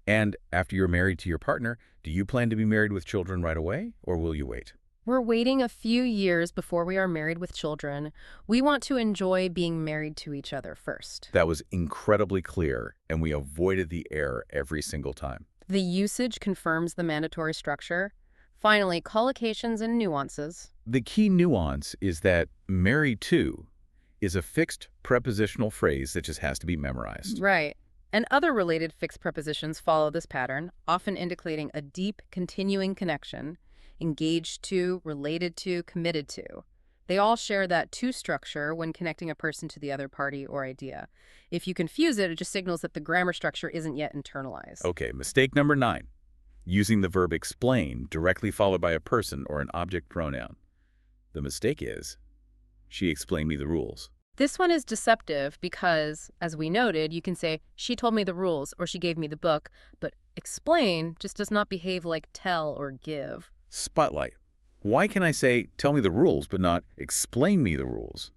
And after you're married to your partner, do you plan to be married with children right away, or will you wait? We're waiting a few years before we are married with children. We want to enjoy being married to each other first. That was incredibly clear, and we avoided the error every single time. The usage confirms the mandatory structure. Finally, collocations and nuances. The key nuance is that married to is a fixed prepositional phrase that just has to be memorized. Right. And other related fixed prepositions follow this pattern, often indicating a deep, continuing connection, engaged to, related to, committed to. They all share that to structure when connecting a person to the other party or idea. If you confuse it, it just signals that the grammar structure isn't yet internalized. Okay, mistake number 9. Using the verb explain directly followed by a person or an object pronoun. The mistake is, she explained me the rules. This one is deceptive because, as we noted, you can say, she told me the rules or she gave me the book, but explain just does not behave like tell or give. Spotlight. Why can I say, tell me the rules, but not explain me the rules?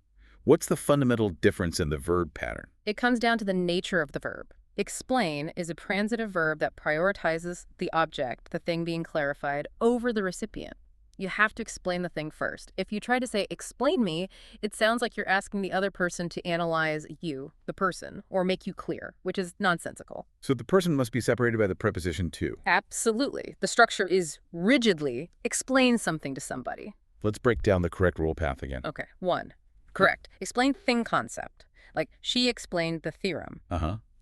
What's the fundamental difference in the verb pattern? It comes down to the nature of the verb. Explain is a transitive verb that prioritizes the object, the thing being clarified, over the recipient. You have to explain the thing first. If you try to say, explain me, it sounds like you're asking the other person to analyze you, the person, or make you clear, which is nonsensical. So the person must be separated by the preposition to. Absolutely. The structure is rigidly explain something to somebody. Let's break down the correct rule path again. Okay. 1. Correct. Explain thing concept. Like, she explained the theorem.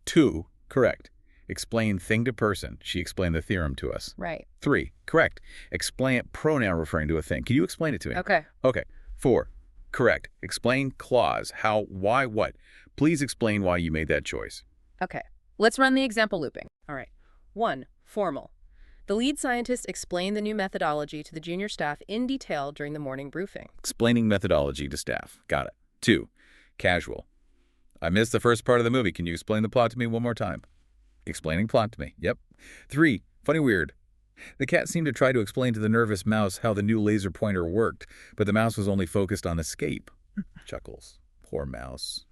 2. Correct. Explain thing to person. She explained the theorem to us. Right. 3. Correct. Explain pronoun referring to a thing. Can you explain it to me? Okay. Okay. 4. Correct. Explain clause. How, why, what. Please explain why you made that choice. Okay. Let's run the example looping. All right. 1. Formal. The lead scientist explained the new methodology to the junior staff in detail during the morning briefing. Explaining methodology to staff. Got it. 2. Casual. I missed the first part of the movie. Can you explain the plot to me one more time? Explaining plot to me. Yep. 3. Funny weird. The cat seemed to try to explain to the nervous mouse how the new laser pointer worked, but the mouse was only focused on escape. Chuckles. Poor mouse.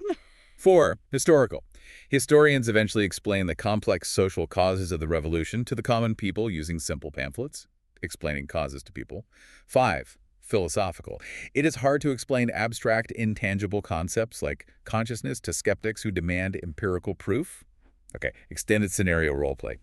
4. Historical. Historians eventually explain the complex social causes of the revolution to the common people using simple pamphlets, explaining causes to people. 5. Philosophical. It is hard to explain abstract, intangible concepts like consciousness to skeptics who demand empirical proof. Okay, extended scenario role play.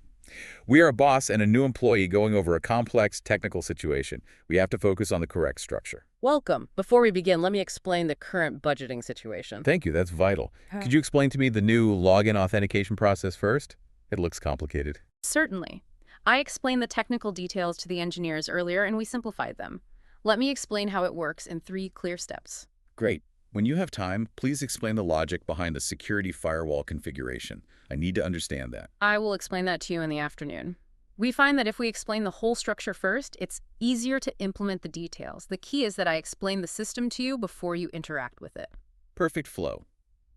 We are a boss and a new employee going over a complex technical situation. We have to focus on the correct structure. Welcome. Before we begin, let me explain the current budgeting situation. Thank you, that's vital. Could you explain to me the new login authentication process first? It looks complicated. Certainly. I explained the technical details to the engineers earlier and we simplified them. Let me explain how it works in 3 clear steps. Great. When you have time, please explain the logic behind the security firewall configuration. I need to understand that. I will explain that to you in the afternoon. We find that if we explain the whole structure first, it's easier to implement the details. The key is that I explain the system to you before you interact with it. Perfect flow.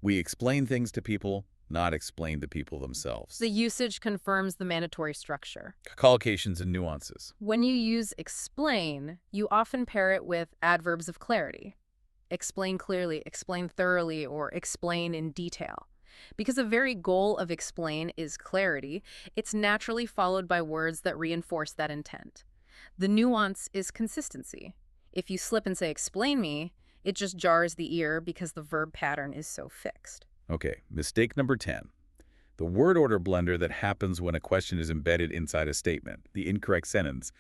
We explain things to people, not explain the people themselves. The usage confirms the mandatory structure. Collocations and nuances. When you use explain, you often pair it with adverbs of clarity. Explain clearly, explain thoroughly, or explain in detail. Because the very goal of explain is clarity, it's naturally followed by words that reinforce that intent. The nuance is consistency. If you slip and say explain me, it just jars the ear because the verb pattern is so fixed. Okay, mistake number 10. The word order blunder that happens when a question is embedded inside a statement, the incorrect sentence.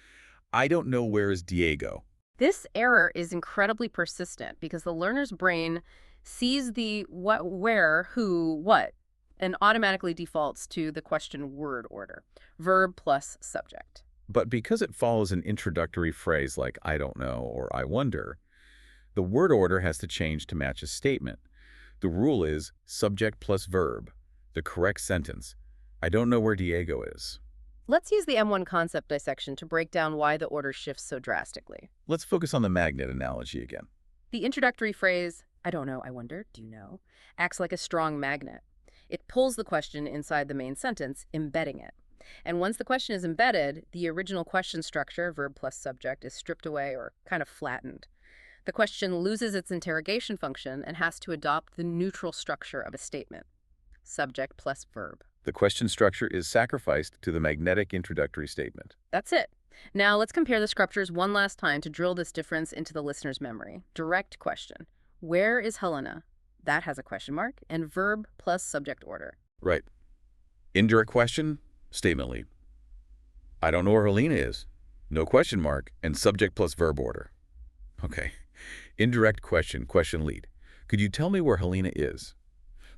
I don't know where is Diego. This error is incredibly persistent because the learner's brain sees the what, where, who, what, and automatically defaults to the question word order, verb plus subject. But because it follows an introductory phrase like I don't know or I wonder, the word order has to change to match a statement. The rule is subject plus verb, the correct sentence. I don't know where Diego is. Let's use the M1 concept dissection to break down why the order shifts so drastically. Let's focus on the magnet analogy again. The introductory phrase, I don't know, I wonder, do you know, acts like a strong magnet. It pulls the question inside the main sentence, embedding it. And once the question is embedded, the original question structure, verb plus subject, is stripped away or kind of flattened. The question loses its interrogation function and has to adopt the neutral structure of a statement, subject plus verb. The question structure is sacrificed to the magnetic introductory statement. That's it. Now let's compare the structures one last time to drill this difference into the listener's memory. Direct question. Where is Helena? That has a question mark, and verb plus subject order. Right. Indirect question, statement lead. I don't know where Helena is. No question mark, and subject plus verb order. Okay. Indirect question, question lead. Could you tell me where Helena is?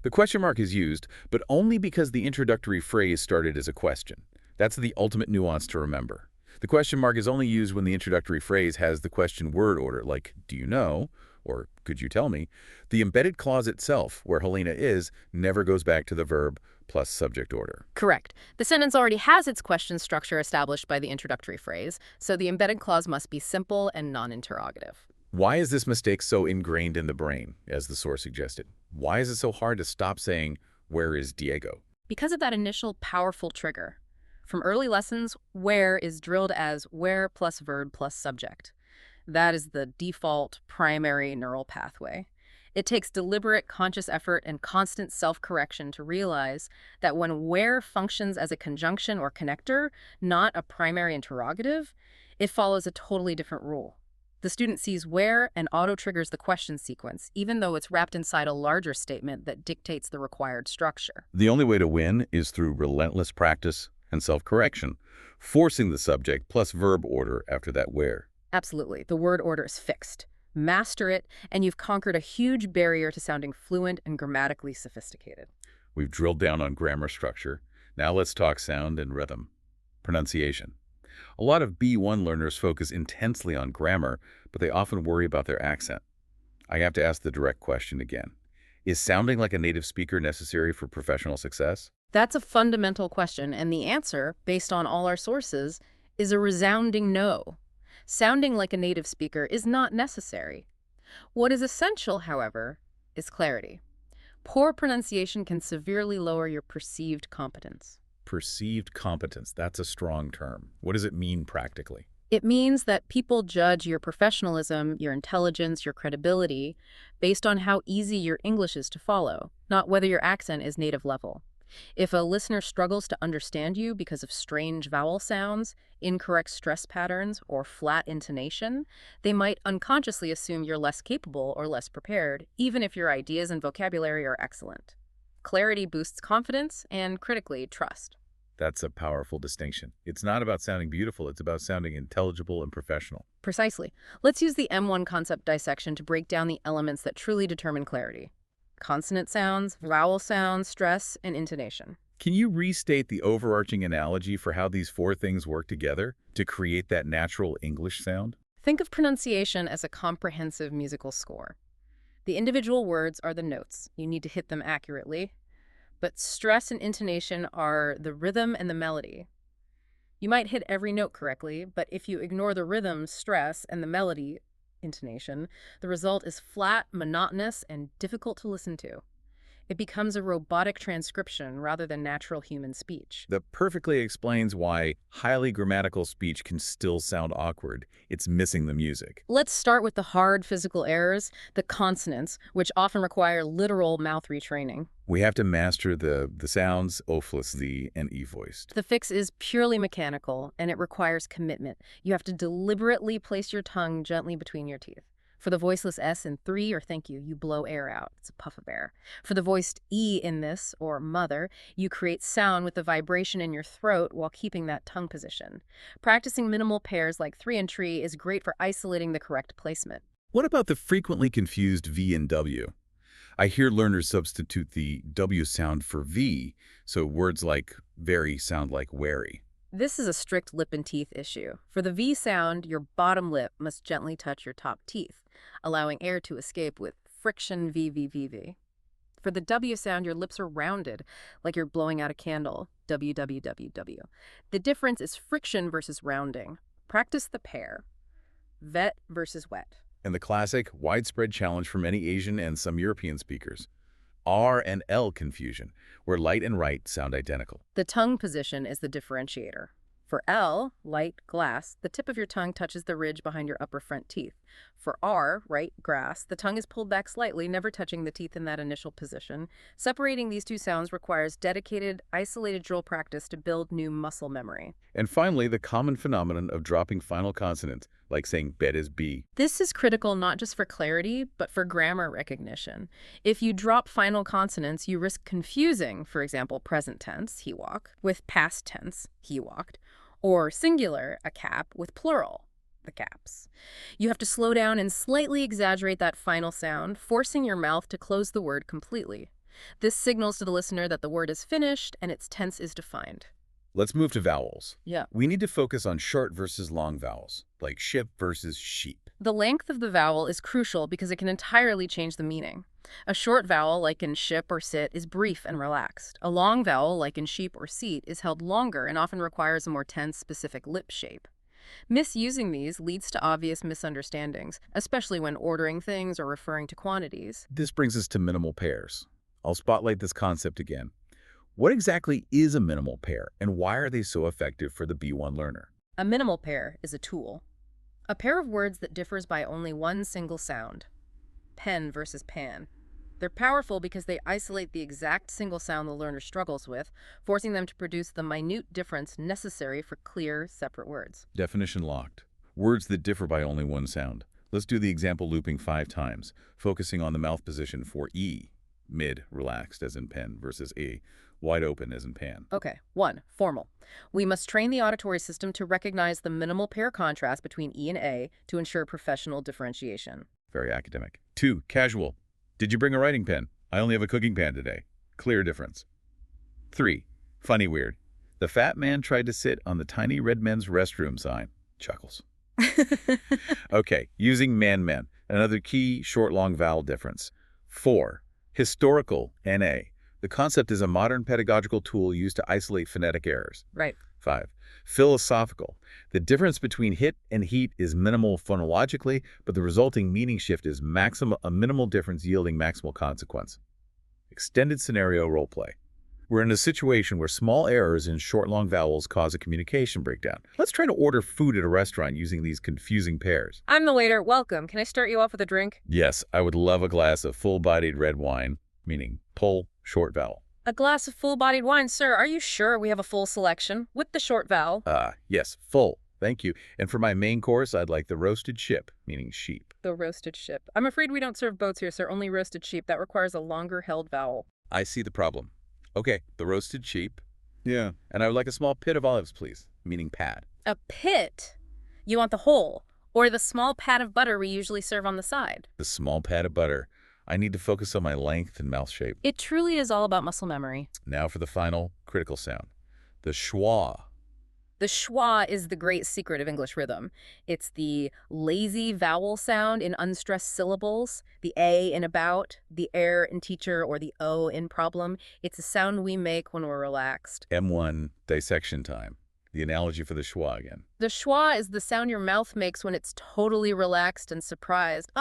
The question mark is used, but only because the introductory phrase started as a question. That's the ultimate nuance to remember. The question mark is only used when the introductory phrase has the question word order, like, do you know? Or, could you tell me? The embedded clause itself, where Helena is, never goes back to the verb plus subject order. Correct. The sentence already has its question structure established by the introductory phrase, so the embedded clause must be simple and non-interrogative. Why is this mistake so ingrained in the brain, as the source suggested? Why is it so hard to stop saying, where is Diego? Because of that initial powerful trigger. From early lessons, where is drilled as where plus verb plus subject. That is the default primary neural pathway. It takes deliberate, conscious effort and constant self-correction to realize that when where functions as a conjunction or connector, not a primary interrogative, it follows a totally different rule. The student sees where and auto-triggers the question sequence, even though it's wrapped inside a larger statement that dictates the required structure. The only way to win is through relentless practice and self-correction, forcing the subject plus verb order after that where. Absolutely. The word order is fixed. Master it, and you've conquered a huge barrier to sounding fluent and grammatically sophisticated. We've drilled down on grammar structure. Now let's talk sound and rhythm. Pronunciation. A lot of B1 learners focus intensely on grammar, but they often worry about their accent. I have to ask the direct question again. Is sounding like a native speaker necessary for professional success? That's a fundamental question, and the answer, based on all our sources, is a resounding no. Sounding like a native speaker is not necessary. What is essential, however, is clarity. Poor pronunciation can severely lower your perceived competence. Perceived competence, that's a strong term. What does it mean practically? It means that people judge your professionalism, your intelligence, your credibility based on how easy your English is to follow, not whether your accent is native level. If a listener struggles to understand you because of strange vowel sounds, incorrect stress patterns, or flat intonation, they might unconsciously assume you're less capable or less prepared, even if your ideas and vocabulary are excellent. Clarity boosts confidence and, critically, trust. That's a powerful distinction. It's not about sounding beautiful, it's about sounding intelligible and professional. Precisely. Let's use the M1 concept dissection to break down the elements that truly determine clarity. Consonant sounds, vowel sounds, stress, and intonation. Can you restate the overarching analogy for how these four things work together to create that natural English sound? Think of pronunciation as a comprehensive musical score. The individual words are the notes. You need to hit them accurately. But stress and intonation are the rhythm and the melody. You might hit every note correctly, but if you ignore the rhythm, stress, and the melody, intonation, the result is flat, monotonous, and difficult to listen to. It becomes a robotic transcription rather than natural human speech. That perfectly explains why highly grammatical speech can still sound awkward. It's missing the music. Let's start with the hard physical errors, the consonants, which often require literal mouth retraining. We have to master the sounds O+Z and E-voiced. The fix is purely mechanical, and it requires commitment. You have to deliberately place your tongue gently between your teeth. For the voiceless S in 3 or thank you blow air out. It's a puff of air. For the voiced E in this, or mother, you create sound with the vibration in your throat while keeping that tongue position. Practicing minimal pairs like 3 and tree is great for isolating the correct placement. What about the frequently confused V and W? I hear learners substitute the W sound for V, so words like very sound like wary. This is a strict lip and teeth issue. For the V sound, your bottom lip must gently touch your top teeth, allowing air to escape with friction VVVV. For the W sound, your lips are rounded, like you're blowing out a candle, WWWW. The difference is friction versus rounding. Practice the pair, vet versus wet. And the classic, widespread challenge for many Asian and some European speakers. R and L confusion, where light and right sound identical. The tongue position is the differentiator. For L, light, glass, the tip of your tongue touches the ridge behind your upper front teeth. For R, right, grass, the tongue is pulled back slightly, never touching the teeth in that initial position. Separating these two sounds requires dedicated, isolated drill practice to build new muscle memory. And finally, the common phenomenon of dropping final consonants, like saying bed is B. This is critical not just for clarity, but for grammar recognition. If you drop final consonants, you risk confusing, for example, present tense, he walked, with past tense, he walked, or singular, a cap, with plural, the caps. You have to slow down and slightly exaggerate that final sound, forcing your mouth to close the word completely. This signals to the listener that the word is finished and its tense is defined. Let's move to vowels. Yeah. We need to focus on short versus long vowels, like ship versus sheep. The length of the vowel is crucial because it can entirely change the meaning. A short vowel, like in ship or sit, is brief and relaxed. A long vowel, like in sheep or seat, is held longer and often requires a more tense, specific lip shape. Misusing these leads to obvious misunderstandings, especially when ordering things or referring to quantities. This brings us to minimal pairs. I'll spotlight this concept again. What exactly is a minimal pair, and why are they so effective for the B1 learner? A minimal pair is a tool. A pair of words that differs by only one single sound. Pen versus pan. They're powerful because they isolate the exact single sound the learner struggles with, forcing them to produce the minute difference necessary for clear, separate words. Definition locked. Words that differ by only one sound. Let's do the example looping 5 times, focusing on the mouth position for E, mid, relaxed as in pen, versus A, wide open as in pan. Okay. 1. Formal. We must train the auditory system to recognize the minimal pair contrast between E and A to ensure professional differentiation. Very academic. 2. Casual. Did you bring a writing pen? I only have a cooking pan today. Clear difference. 3. Funny weird. The fat man tried to sit on the tiny red men's restroom sign. Chuckles. Okay, using man-men. Another key short-long vowel difference. 4. Historical, NA. The concept is a modern pedagogical tool used to isolate phonetic errors. Right. 5. Philosophical. The difference between hit and heat is minimal phonologically, but the resulting meaning shift is a minimal difference yielding maximal consequence. Extended scenario role play. We're in a situation where small errors in short-long vowels cause a communication breakdown. Let's try to order food at a restaurant using these confusing pairs. I'm the waiter. Welcome. Can I start you off with a drink? Yes, I would love a glass of full-bodied red wine, meaning pull, short vowel. A glass of full-bodied wine, sir. Are you sure we have a full selection? With the short vowel. Yes, full. Thank you. And for my main course, I'd like the roasted ship, meaning sheep. The roasted ship. I'm afraid we don't serve boats here, sir. Only roasted sheep. That requires a longer held vowel. I see the problem. Okay, the roasted sheep. Yeah. And I would like a small pit of olives, please, meaning pad. A pit? You want the whole, or the small pat of butter we usually serve on the side? The small pad of butter. I need to focus on my length and mouth shape. It truly is all about muscle memory. Now for the final critical sound, the schwa. The schwa is the great secret of English rhythm. It's the lazy vowel sound in unstressed syllables, the A in about, the air in teacher, or the O in problem. It's a sound we make when we're relaxed. M1, dissection time. The analogy for the schwa again. The schwa is the sound your mouth makes when it's totally relaxed and surprised.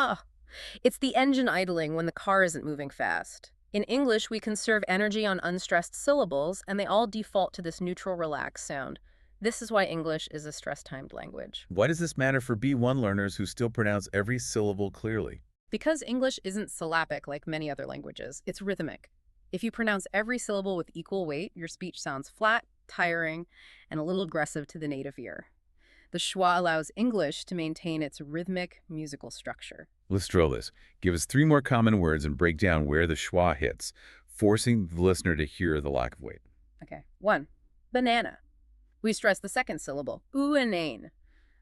It's the engine idling when the car isn't moving fast. In English, we conserve energy on unstressed syllables, and they all default to this neutral, relaxed sound. This is why English is a stress-timed language. Why does this matter for B1 learners who still pronounce every syllable clearly? Because English isn't syllabic like many other languages, it's rhythmic. If you pronounce every syllable with equal weight, your speech sounds flat, tiring, and a little aggressive to the native ear. The schwa allows English to maintain its rhythmic musical structure. Let's drill this. Give us 3 more common words and break down where the schwa hits, forcing the listener to hear the lack of weight. Okay. 1. Banana. We stress the second syllable, uanane.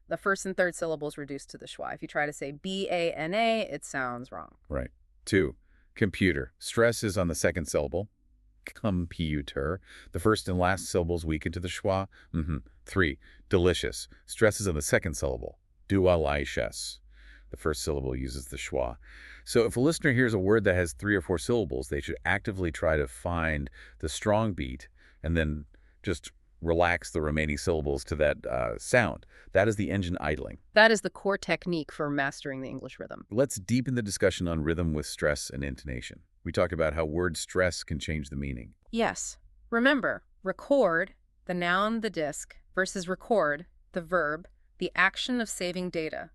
The first and third syllables reduced to the schwa. If you try to say B-A-N-A, it sounds wrong. Right. 2. Computer. Stress is on the second syllable. Computer. The first and last syllables weaken to the schwa. 3. Delicious. Stress is on the second syllable. Delicious. The first syllable uses the schwa. So if a listener hears a word that has 3 or 4 syllables, they should actively try to find the strong beat and then just relax the remaining syllables to that sound. That is the engine idling. That is the core technique for mastering the English rhythm. Let's deepen the discussion on rhythm with stress and intonation. We talked about how word stress can change the meaning. Yes. Remember, record, the noun, the disc, versus record, the verb, the action of saving data.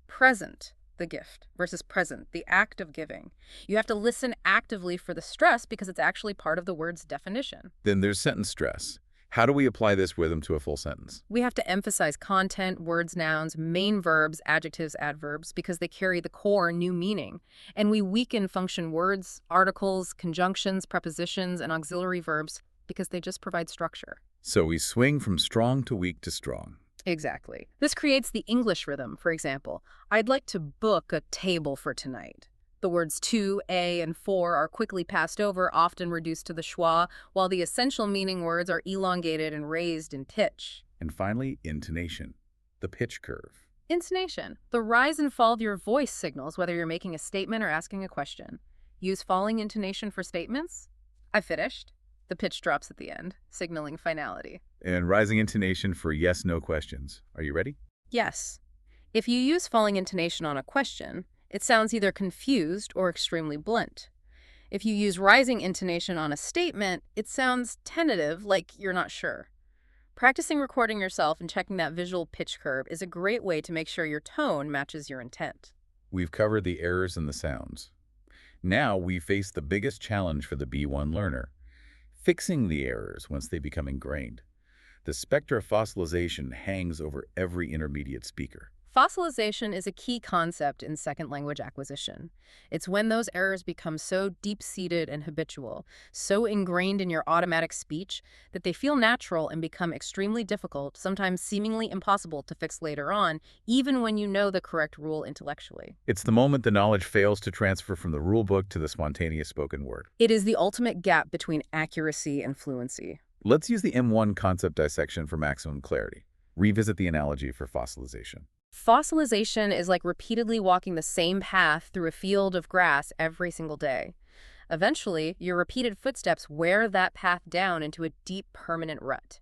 Present, the gift, versus present, the act of giving. You have to listen actively for the stress because it's actually part of the word's definition. Then there's sentence stress. How do we apply this rhythm to a full sentence? We have to emphasize content, words, nouns, main verbs, adjectives, adverbs, because they carry the core new meaning. And we weaken function words, articles, conjunctions, prepositions, and auxiliary verbs because they just provide structure. So we swing from strong to weak to strong. Exactly. This creates the English rhythm, for example. I'd like to book a table for tonight. The words to, a, and for are quickly passed over, often reduced to the schwa, while the essential meaning words are elongated and raised in pitch. And finally, intonation, the pitch curve. Intonation. The rise and fall of your voice signals whether you're making a statement or asking a question. Use falling intonation for statements. I finished. The pitch drops at the end, signaling finality. And rising intonation for yes/no questions. Are you ready? Yes. If you use falling intonation on a question, it sounds either confused or extremely blunt. If you use rising intonation on a statement, it sounds tentative, like you're not sure. Practicing recording yourself and checking that visual pitch curve is a great way to make sure your tone matches your intent. We've covered the errors and the sounds. Now we face the biggest challenge for the B1 learner, fixing the errors once they become ingrained. The specter of fossilization hangs over every intermediate speaker. Fossilization is a key concept in second language acquisition. It's when those errors become so deep-seated and habitual, so ingrained in your automatic speech, that they feel natural and become extremely difficult, sometimes seemingly impossible to fix later on, even when you know the correct rule intellectually. It's the moment the knowledge fails to transfer from the rule book to the spontaneous spoken word. It is the ultimate gap between accuracy and fluency. Let's use the M1 concept dissection for maximum clarity. Revisit the analogy for fossilization. Fossilization is like repeatedly walking the same path through a field of grass every single day. Eventually, your repeated footsteps wear that path down into a deep, permanent rut.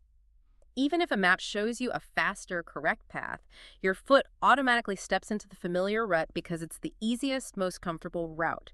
Even if a map shows you a faster, correct path, your foot automatically steps into the familiar rut because it's the easiest, most comfortable route.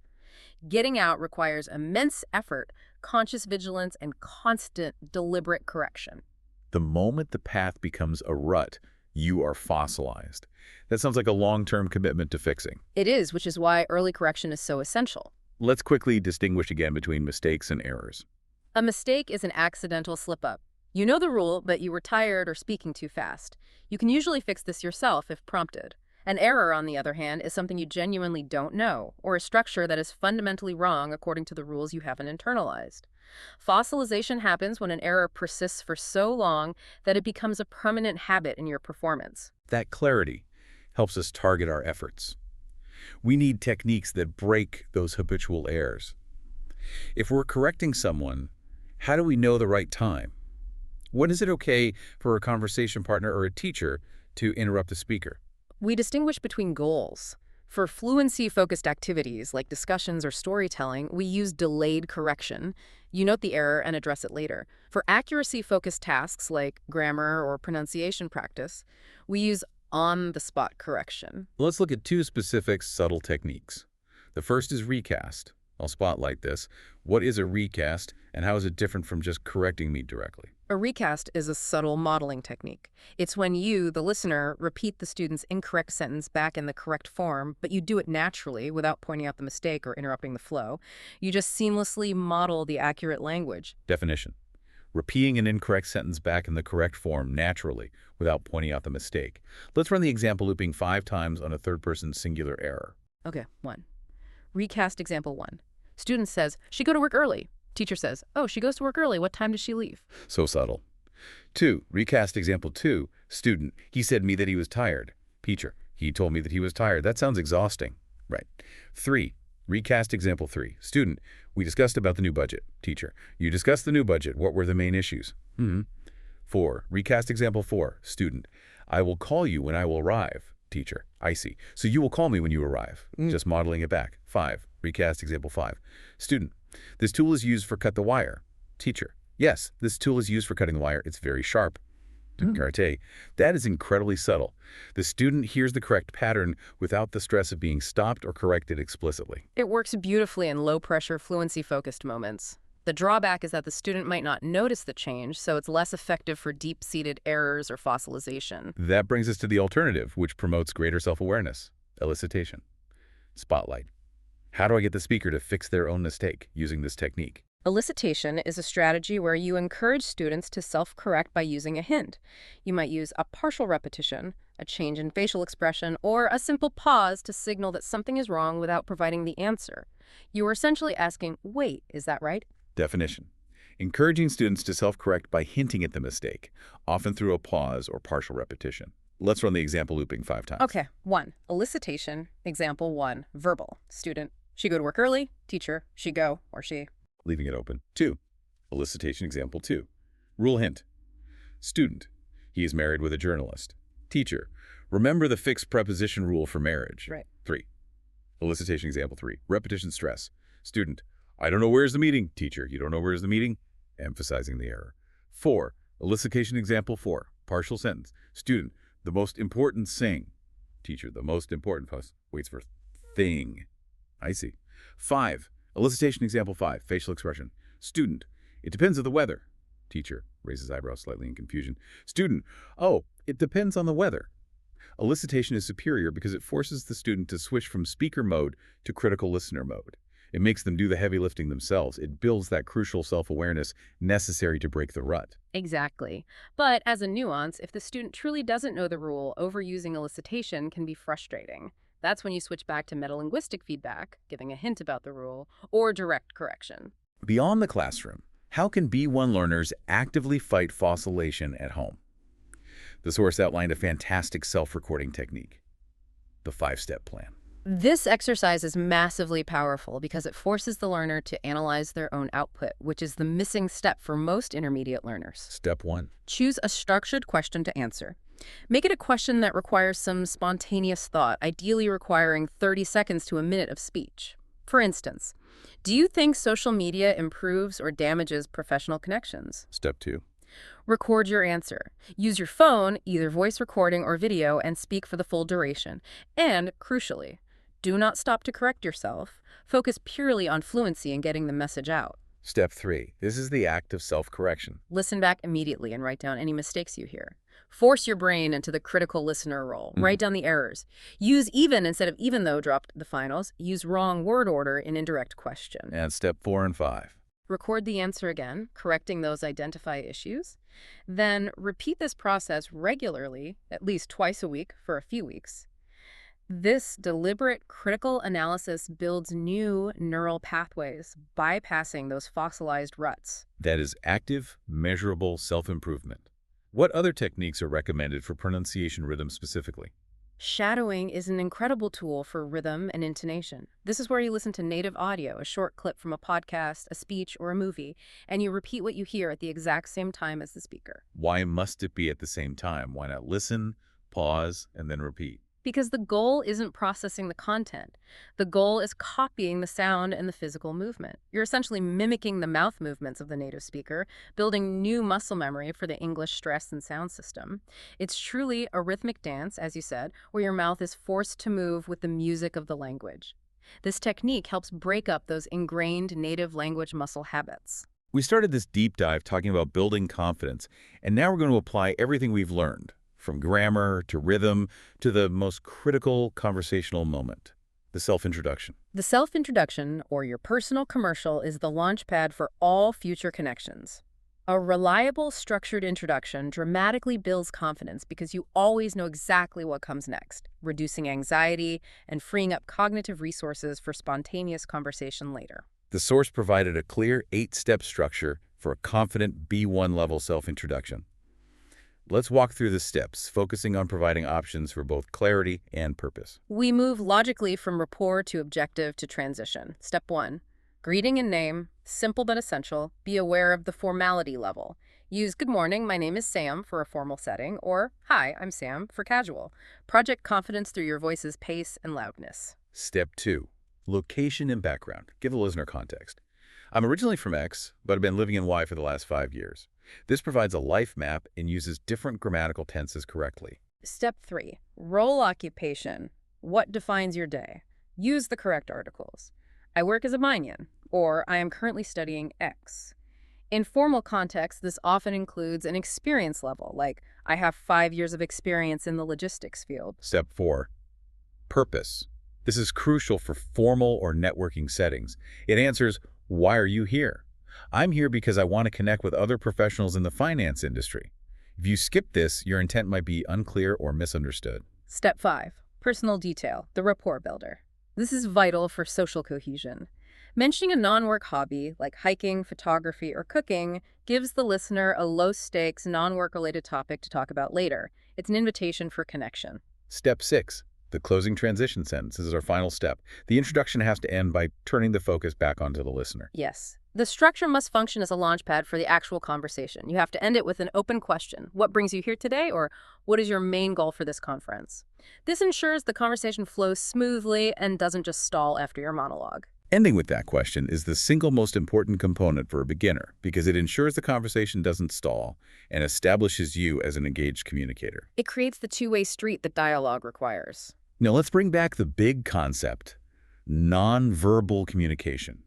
Getting out requires immense effort, conscious vigilance, and constant, deliberate correction. The moment the path becomes a rut, you are fossilized. That sounds like a long-term commitment to fixing. It is, which is why early correction is so essential. Let's quickly distinguish again between mistakes and errors. A mistake is an accidental slip-up. You know the rule, but you were tired or speaking too fast. You can usually fix this yourself if prompted. An error, on the other hand, is something you genuinely don't know, or a structure that is fundamentally wrong according to the rules you haven't internalized. Fossilization happens when an error persists for so long that it becomes a permanent habit in your performance. That clarity helps us target our efforts. We need techniques that break those habitual errors. If we're correcting someone, how do we know the right time? When is it okay for a conversation partner or a teacher to interrupt the speaker? We distinguish between goals. For fluency-focused activities like discussions or storytelling, we use delayed correction. You note the error and address it later. For accuracy-focused tasks like grammar or pronunciation practice, we use on-the-spot correction. Let's look at two specific subtle techniques. The first is recast. I'll spotlight this. What is a recast, and how is it different from just correcting me directly? A recast is a subtle modeling technique. It's when you, the listener, repeat the student's incorrect sentence back in the correct form, but you do it naturally without pointing out the mistake or interrupting the flow. You just seamlessly model the accurate language. Definition: repeating an incorrect sentence back in the correct form naturally without pointing out the mistake. Let's run the example looping 5 times on a third-person singular error. Okay, 1. Recast example 1. Student says, "She go to work early." Teacher says, "Oh, she goes to work early. What time does she leave?" So subtle. 2. Recast example 2. Student: he said me that he was tired. Teacher: he told me that he was tired. That sounds exhausting. Right. 3. Recast example 3. Student: we discussed about the new budget. Teacher: you discussed the new budget. What were the main issues? 4. Recast example 4. Student: I will call you when I will arrive. Teacher: I see. So you will call me when you arrive. Just modeling it back. 5. Recast example 5. Student: this tool is used for cut the wire. Teacher: yes, this tool is used for cutting the wire. It's very sharp. Karate. That is incredibly subtle. The student hears the correct pattern without the stress of being stopped or corrected explicitly. It works beautifully in low-pressure, fluency-focused moments. The drawback is that the student might not notice the change, so it's less effective for deep-seated errors or fossilization. That brings us to the alternative, which promotes greater self-awareness: elicitation. Spotlight. How do I get the speaker to fix their own mistake using this technique? Elicitation is a strategy where you encourage students to self-correct by using a hint. You might use a partial repetition, a change in facial expression, or a simple pause to signal that something is wrong without providing the answer. You are essentially asking, "Wait, is that right?" Definition: encouraging students to self-correct by hinting at the mistake, often through a pause or partial repetition. Let's run the example looping 5 times. Okay, 1. Elicitation. Example 1. Verbal. Student: She go to work early. Teacher, she go, or she. Leaving it open. 2. Elicitation example 2. Rule hint. Student. He is married with a journalist. Teacher. Remember the fixed preposition rule for marriage. Right. 3. Elicitation example 3. Repetition stress. Student. I don't know where's the meeting. Teacher. You don't know where's the meeting? Emphasizing the error. 4. Elicitation example 4. Partial sentence. Student. The most important thing. Teacher. The most important waits for thing. I see. 5. Elicitation example 5. Facial expression. Student. It depends on the weather. Teacher. Raises eyebrows slightly in confusion. Student. Oh, it depends on the weather. Elicitation is superior because it forces the student to switch from speaker mode to critical listener mode. It makes them do the heavy lifting themselves. It builds that crucial self-awareness necessary to break the rut. Exactly. But as a nuance, if the student truly doesn't know the rule, overusing elicitation can be frustrating. That's when you switch back to metalinguistic feedback, giving a hint about the rule, or direct correction. Beyond the classroom, how can B1 learners actively fight fossilization at home? The source outlined a fantastic self-recording technique, the 5-step plan. This exercise is massively powerful because it forces the learner to analyze their own output, which is the missing step for most intermediate learners. Step 1. Choose a structured question to answer. Make it a question that requires some spontaneous thought, ideally requiring 30 seconds to a minute of speech. For instance, do you think social media improves or damages professional connections? Step 2. Record your answer. Use your phone, either voice recording or video, and speak for the full duration. And, crucially, do not stop to correct yourself. Focus purely on fluency and getting the message out. Step 3. This is the act of self-correction. Listen back immediately and write down any mistakes you hear. Force your brain into the critical listener role. Write down the errors. Use even instead of even though dropped the finals. Use wrong word order in indirect question. And step 4 and 5. Record the answer again, correcting those identified issues. Then repeat this process regularly, at least twice a week for a few weeks. This deliberate critical analysis builds new neural pathways, bypassing those fossilized ruts. That is active, measurable self-improvement. What other techniques are recommended for pronunciation rhythm specifically? Shadowing is an incredible tool for rhythm and intonation. This is where you listen to native audio, a short clip from a podcast, a speech, or a movie, and you repeat what you hear at the exact same time as the speaker. Why must it be at the same time? Why not listen, pause, and then repeat? Because the goal isn't processing the content. The goal is copying the sound and the physical movement. You're essentially mimicking the mouth movements of the native speaker, building new muscle memory for the English stress and sound system. It's truly a rhythmic dance, as you said, where your mouth is forced to move with the music of the language. This technique helps break up those ingrained native language muscle habits. We started this deep dive talking about building confidence, and now we're going to apply everything we've learned, from grammar to rhythm to the most critical conversational moment, the self-introduction. The self-introduction, or your personal commercial, is the launchpad for all future connections. A reliable, structured introduction dramatically builds confidence because you always know exactly what comes next, reducing anxiety and freeing up cognitive resources for spontaneous conversation later. The source provided a clear 8-step structure for a confident B1 level self-introduction. Let's walk through the steps, focusing on providing options for both clarity and purpose. We move logically from rapport to objective to transition. Step 1. Greeting and name, simple but essential. Be aware of the formality level. Use "Good morning, my name is Sam" for a formal setting, or "Hi, I'm Sam" for casual. Project confidence through your voice's pace and loudness. Step 2. Location and background. Give the listener context. I'm originally from X, but I've been living in Y for the last 5 years. This provides a life map and uses different grammatical tenses correctly. Step 3. Role occupation. What defines your day? Use the correct articles. I work as a minion, or I am currently studying X. In formal context, this often includes an experience level, like I have 5 years of experience in the logistics field. Step 4. Purpose. This is crucial for formal or networking settings. It answers, why are you here? I'm here because I want to connect with other professionals in the finance industry. If you skip this, your intent might be unclear or misunderstood. Step 5. Personal detail, the rapport builder. This is vital for social cohesion. Mentioning a non-work hobby like hiking, photography, or cooking gives the listener a low-stakes, non-work-related topic to talk about later. It's an invitation for connection. Step 6. The closing transition sentence is our final step. The introduction has to end by turning the focus back onto the listener. Yes. The structure must function as a launchpad for the actual conversation. You have to end it with an open question. What brings you here today? Or what is your main goal for this conference? This ensures the conversation flows smoothly and doesn't just stall after your monologue. Ending with that question is the single most important component for a beginner because it ensures the conversation doesn't stall and establishes you as an engaged communicator. It creates the two-way street that dialogue requires. Now let's bring back the big concept, nonverbal communication.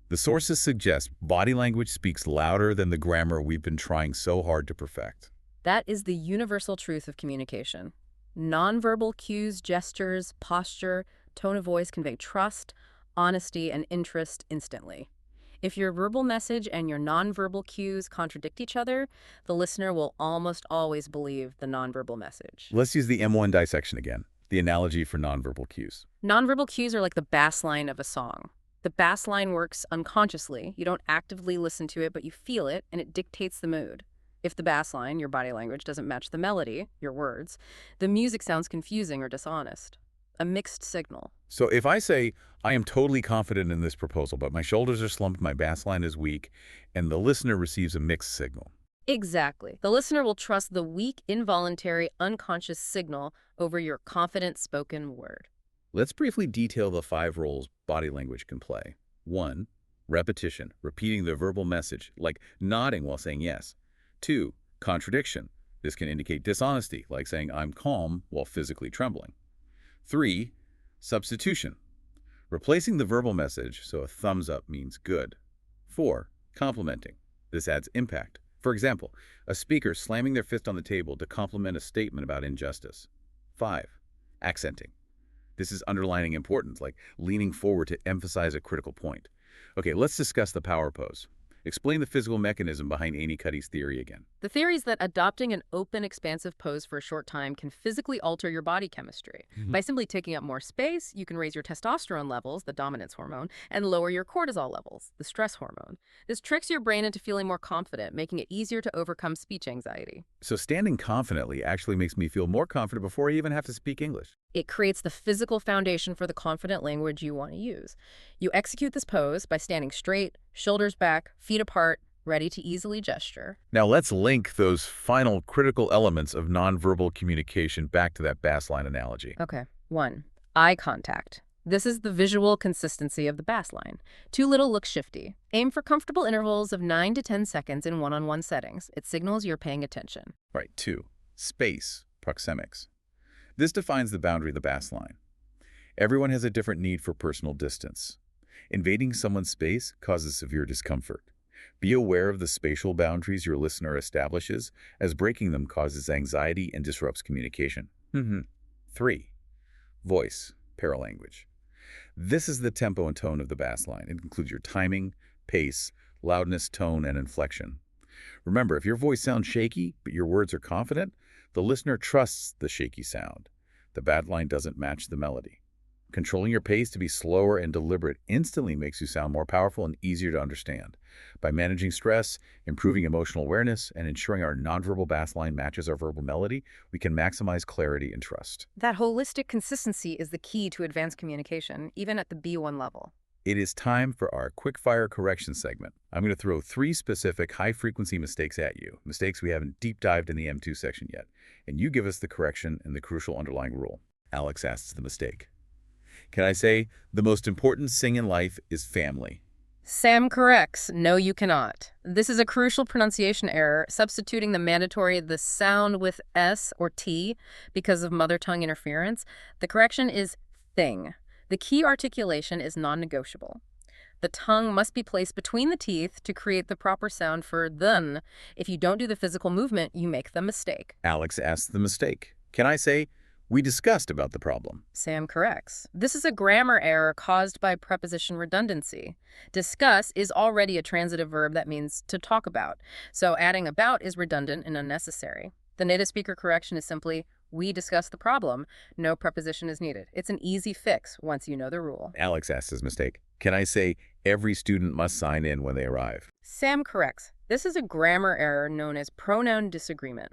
The sources suggest body language speaks louder than the grammar we've been trying so hard to perfect. That is the universal truth of communication. Nonverbal cues, gestures, posture, tone of voice convey trust, honesty, and interest instantly. If your verbal message and your nonverbal cues contradict each other, the listener will almost always believe the nonverbal message. Let's use the M1 dissection again, the analogy for nonverbal cues. Nonverbal cues are like the bass line of a song. The bass line works unconsciously. You don't actively listen to it, but you feel it, and it dictates the mood. If the bass line, your body language, doesn't match the melody, your words, the music sounds confusing or dishonest. A mixed signal. So if I say, I am totally confident in this proposal, but my shoulders are slumped, my bass line is weak, and the listener receives a mixed signal. Exactly. The listener will trust the weak, involuntary, unconscious signal over your confident spoken word. Let's briefly detail the 5 roles body language can play. 1. Repetition, repeating the verbal message, like nodding while saying yes. 2. Contradiction. This can indicate dishonesty, like saying I'm calm while physically trembling. 3. Substitution. Replacing the verbal message, so a thumbs up means good. 4. Complimenting. This adds impact. For example, a speaker slamming their fist on the table to compliment a statement about injustice. 5. Accenting. This is underlining importance, like leaning forward to emphasize a critical point. Okay, let's discuss the power pose. Explain the physical mechanism behind Cuddy's theory again. The theory is that adopting an open, expansive pose for a short time can physically alter your body chemistry. By simply taking up more space, you can raise your testosterone levels, the dominance hormone, and lower your cortisol levels, the stress hormone. This tricks your brain into feeling more confident, making it easier to overcome speech anxiety. So standing confidently actually makes me feel more confident before I even have to speak English. It creates the physical foundation for the confident language you want to use. You execute this pose by standing straight, shoulders back, feet apart, ready to easily gesture. Now let's link those final critical elements of nonverbal communication back to that bass line analogy. Okay. 1. Eye contact. This is the visual consistency of the bass line. Too little looks shifty. Aim for comfortable intervals of 9 to 10 seconds in one-on-one settings. It signals you're paying attention. Right. 2. Space, proxemics. This defines the boundary of the bass line. Everyone has a different need for personal distance. Invading someone's space causes severe discomfort. Be aware of the spatial boundaries your listener establishes, as breaking them causes anxiety and disrupts communication. 3. Voice, paralanguage. This is the tempo and tone of the bass line. It includes your timing, pace, loudness, tone, and inflection. Remember, if your voice sounds shaky, but your words are confident, the listener trusts the shaky sound. The bass line doesn't match the melody. Controlling your pace to be slower and deliberate instantly makes you sound more powerful and easier to understand. By managing stress, improving emotional awareness, and ensuring our nonverbal bass line matches our verbal melody, we can maximize clarity and trust. That holistic consistency is the key to advanced communication, even at the B1 level. It is time for our quick-fire correction segment. I'm going to throw 3 specific high-frequency mistakes at you, mistakes we haven't deep-dived in the M2 section yet, and you give us the correction and the crucial underlying rule. Alex asks the mistake. Can I say, the most important thing in life is family? Sam corrects, no you cannot. This is a crucial pronunciation error, substituting the mandatory the sound with S or T because of mother tongue interference. The correction is thing. The key articulation is non-negotiable. The tongue must be placed between the teeth to create the proper sound for thun. If you don't do the physical movement, you make the mistake. Alex asks the mistake. Can I say, we discussed about the problem? Sam corrects. This is a grammar error caused by preposition redundancy. Discuss is already a transitive verb that means to talk about, so adding about is redundant and unnecessary. The native speaker correction is simply, we discussed the problem. No preposition is needed. It's an easy fix once you know the rule. Alex asks his mistake. Can I say, every student must sign in when they arrive? Sam corrects. This is a grammar error known as pronoun disagreement.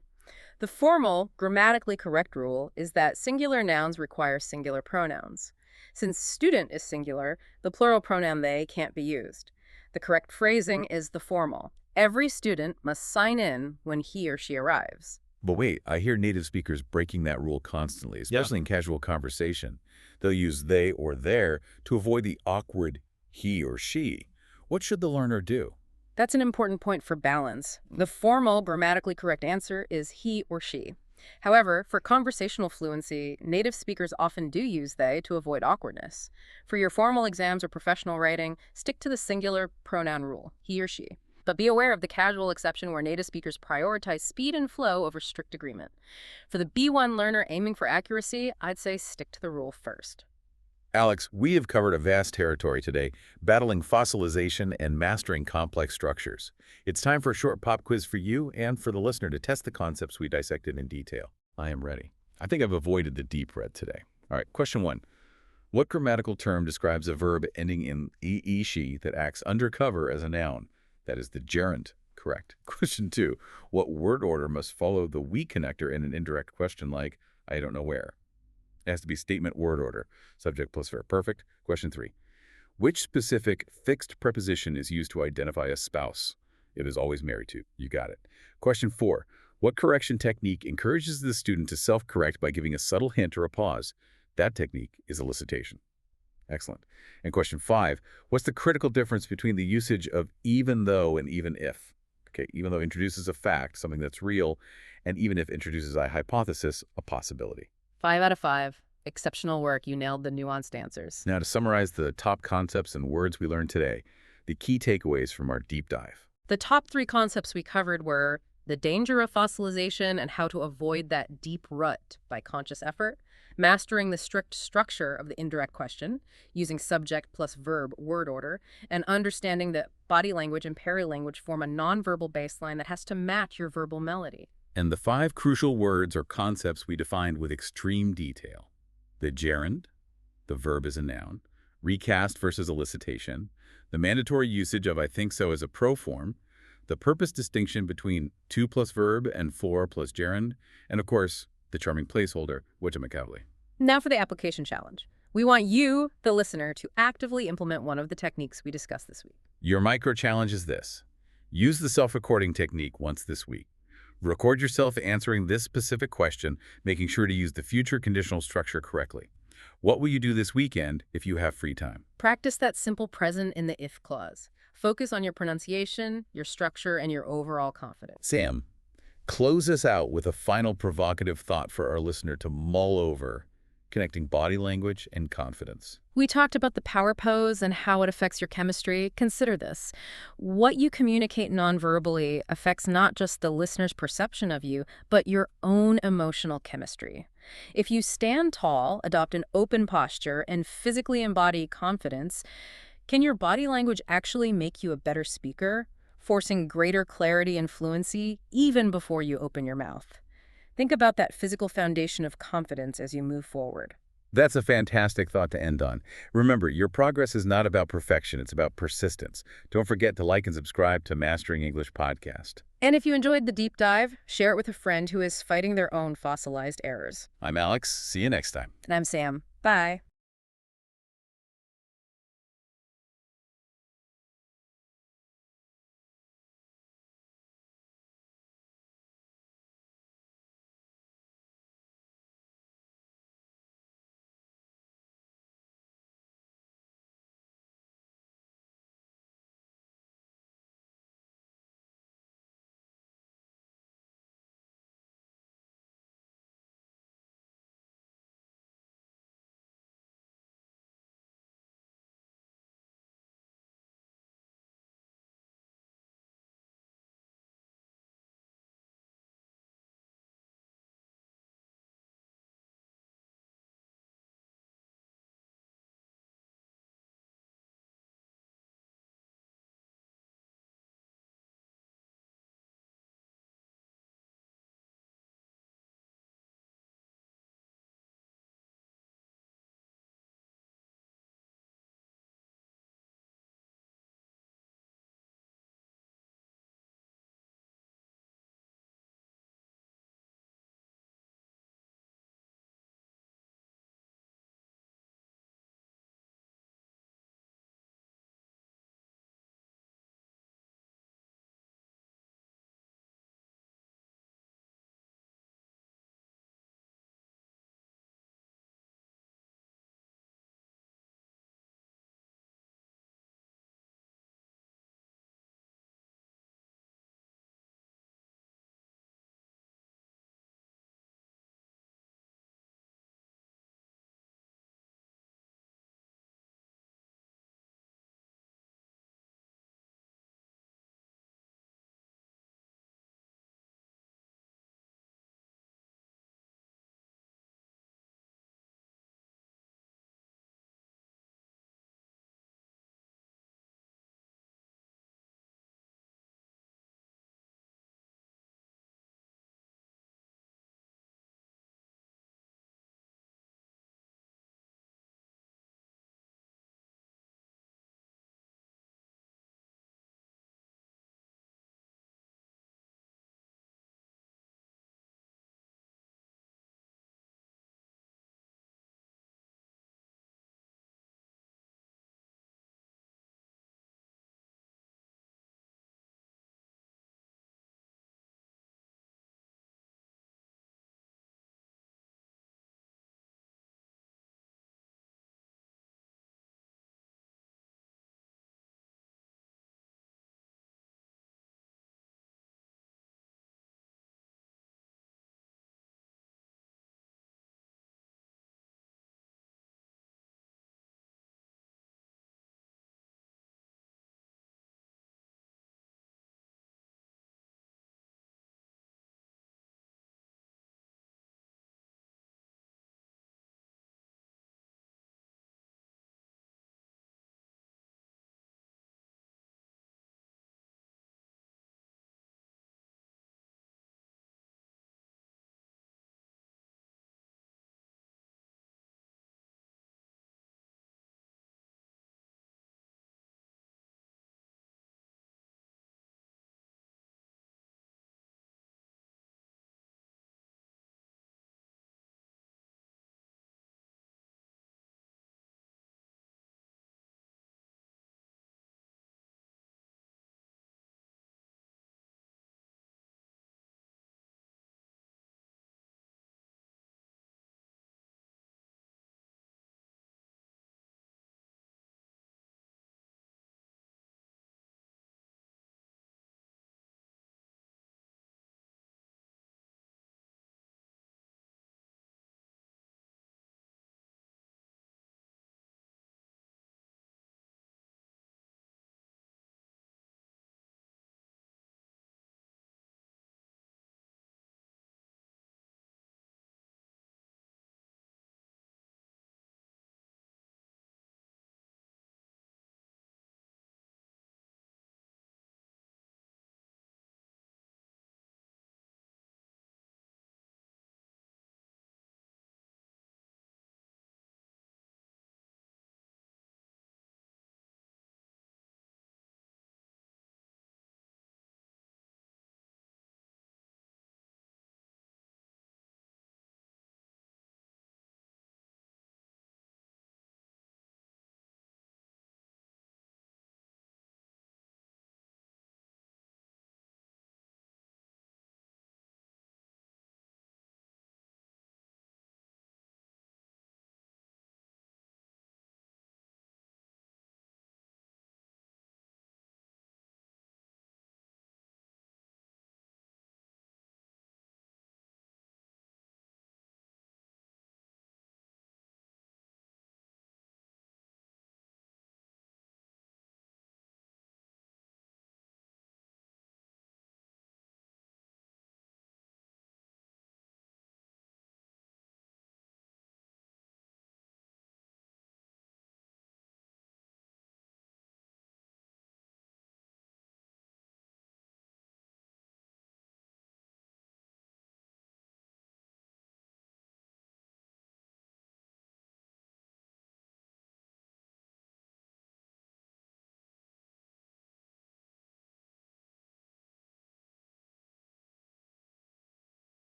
The formal, grammatically correct rule is that singular nouns require singular pronouns. Since student is singular, the plural pronoun they can't be used. The correct phrasing is the formal. Every student must sign in when he or she arrives. But wait, I hear native speakers breaking that rule constantly, especially in casual conversation. They'll use they or their to avoid the awkward he or she. What should the learner do? That's an important point for balance. The formal, grammatically correct answer is he or she. However, for conversational fluency, native speakers often do use they to avoid awkwardness. For your formal exams or professional writing, stick to the singular pronoun rule, he or she. But be aware of the casual exception where native speakers prioritize speed and flow over strict agreement. For the B1 learner aiming for accuracy, I'd say stick to the rule first. Alex, we have covered a vast territory today, battling fossilization and mastering complex structures. It's time for a short pop quiz for you and for the listener to test the concepts we dissected in detail. I am ready. I think I've avoided the deep red today. All right, question 1. What grammatical term describes a verb ending in e, she that acts undercover as a noun? That is the gerund. Correct. Question 2. What word order must follow the we connector in an indirect question like, I don't know where? It has to be statement word order, subject plus verb. Perfect. Question 3. Which specific fixed preposition is used to identify a spouse? It is always married to. You got it. Question 4. What correction technique encourages the student to self-correct by giving a subtle hint or a pause? That technique is elicitation. Excellent. And question 5. What's the critical difference between the usage of even though and even if? Okay, even though introduces a fact, something that's real, and even if introduces a hypothesis, a possibility. 5 out of 5. Exceptional work. You nailed the nuanced answers. Now, to summarize the top concepts and words we learned today, the key takeaways from our deep dive. The top 3 concepts we covered were the danger of fossilization and how to avoid that deep rut by conscious effort, mastering the strict structure of the indirect question, using subject plus verb word order, and understanding that body language and perilanguage form a nonverbal baseline that has to match your verbal melody. And the 5 crucial words or concepts we defined with extreme detail. The gerund, the verb as a noun, recast versus elicitation, the mandatory usage of I think so as a proform, the purpose distinction between to plus verb and for plus gerund, and of course, the charming placeholder, whatchamacallit. Now for the application challenge. We want you, the listener, to actively implement one of the techniques we discussed this week. Your micro challenge is this. Use the self-recording technique once this week. Record yourself answering this specific question, making sure to use the future conditional structure correctly. What will you do this weekend if you have free time? Practice that simple present in the if clause. Focus on your pronunciation, your structure, and your overall confidence. Sam, close us out with a final provocative thought for our listener to mull over, connecting body language and confidence. We talked about the power pose and how it affects your chemistry. Consider this. What you communicate nonverbally affects not just the listener's perception of you, but your own emotional chemistry. If you stand tall, adopt an open posture, and physically embody confidence, can your body language actually make you a better speaker, forcing greater clarity and fluency even before you open your mouth? Think about that physical foundation of confidence as you move forward. That's a fantastic thought to end on. Remember, your progress is not about perfection, it's about persistence. Don't forget to like and subscribe to Mastering English Podcast. And if you enjoyed the deep dive, share it with a friend who is fighting their own fossilized errors. I'm Alex. See you next time. And I'm Sam. Bye.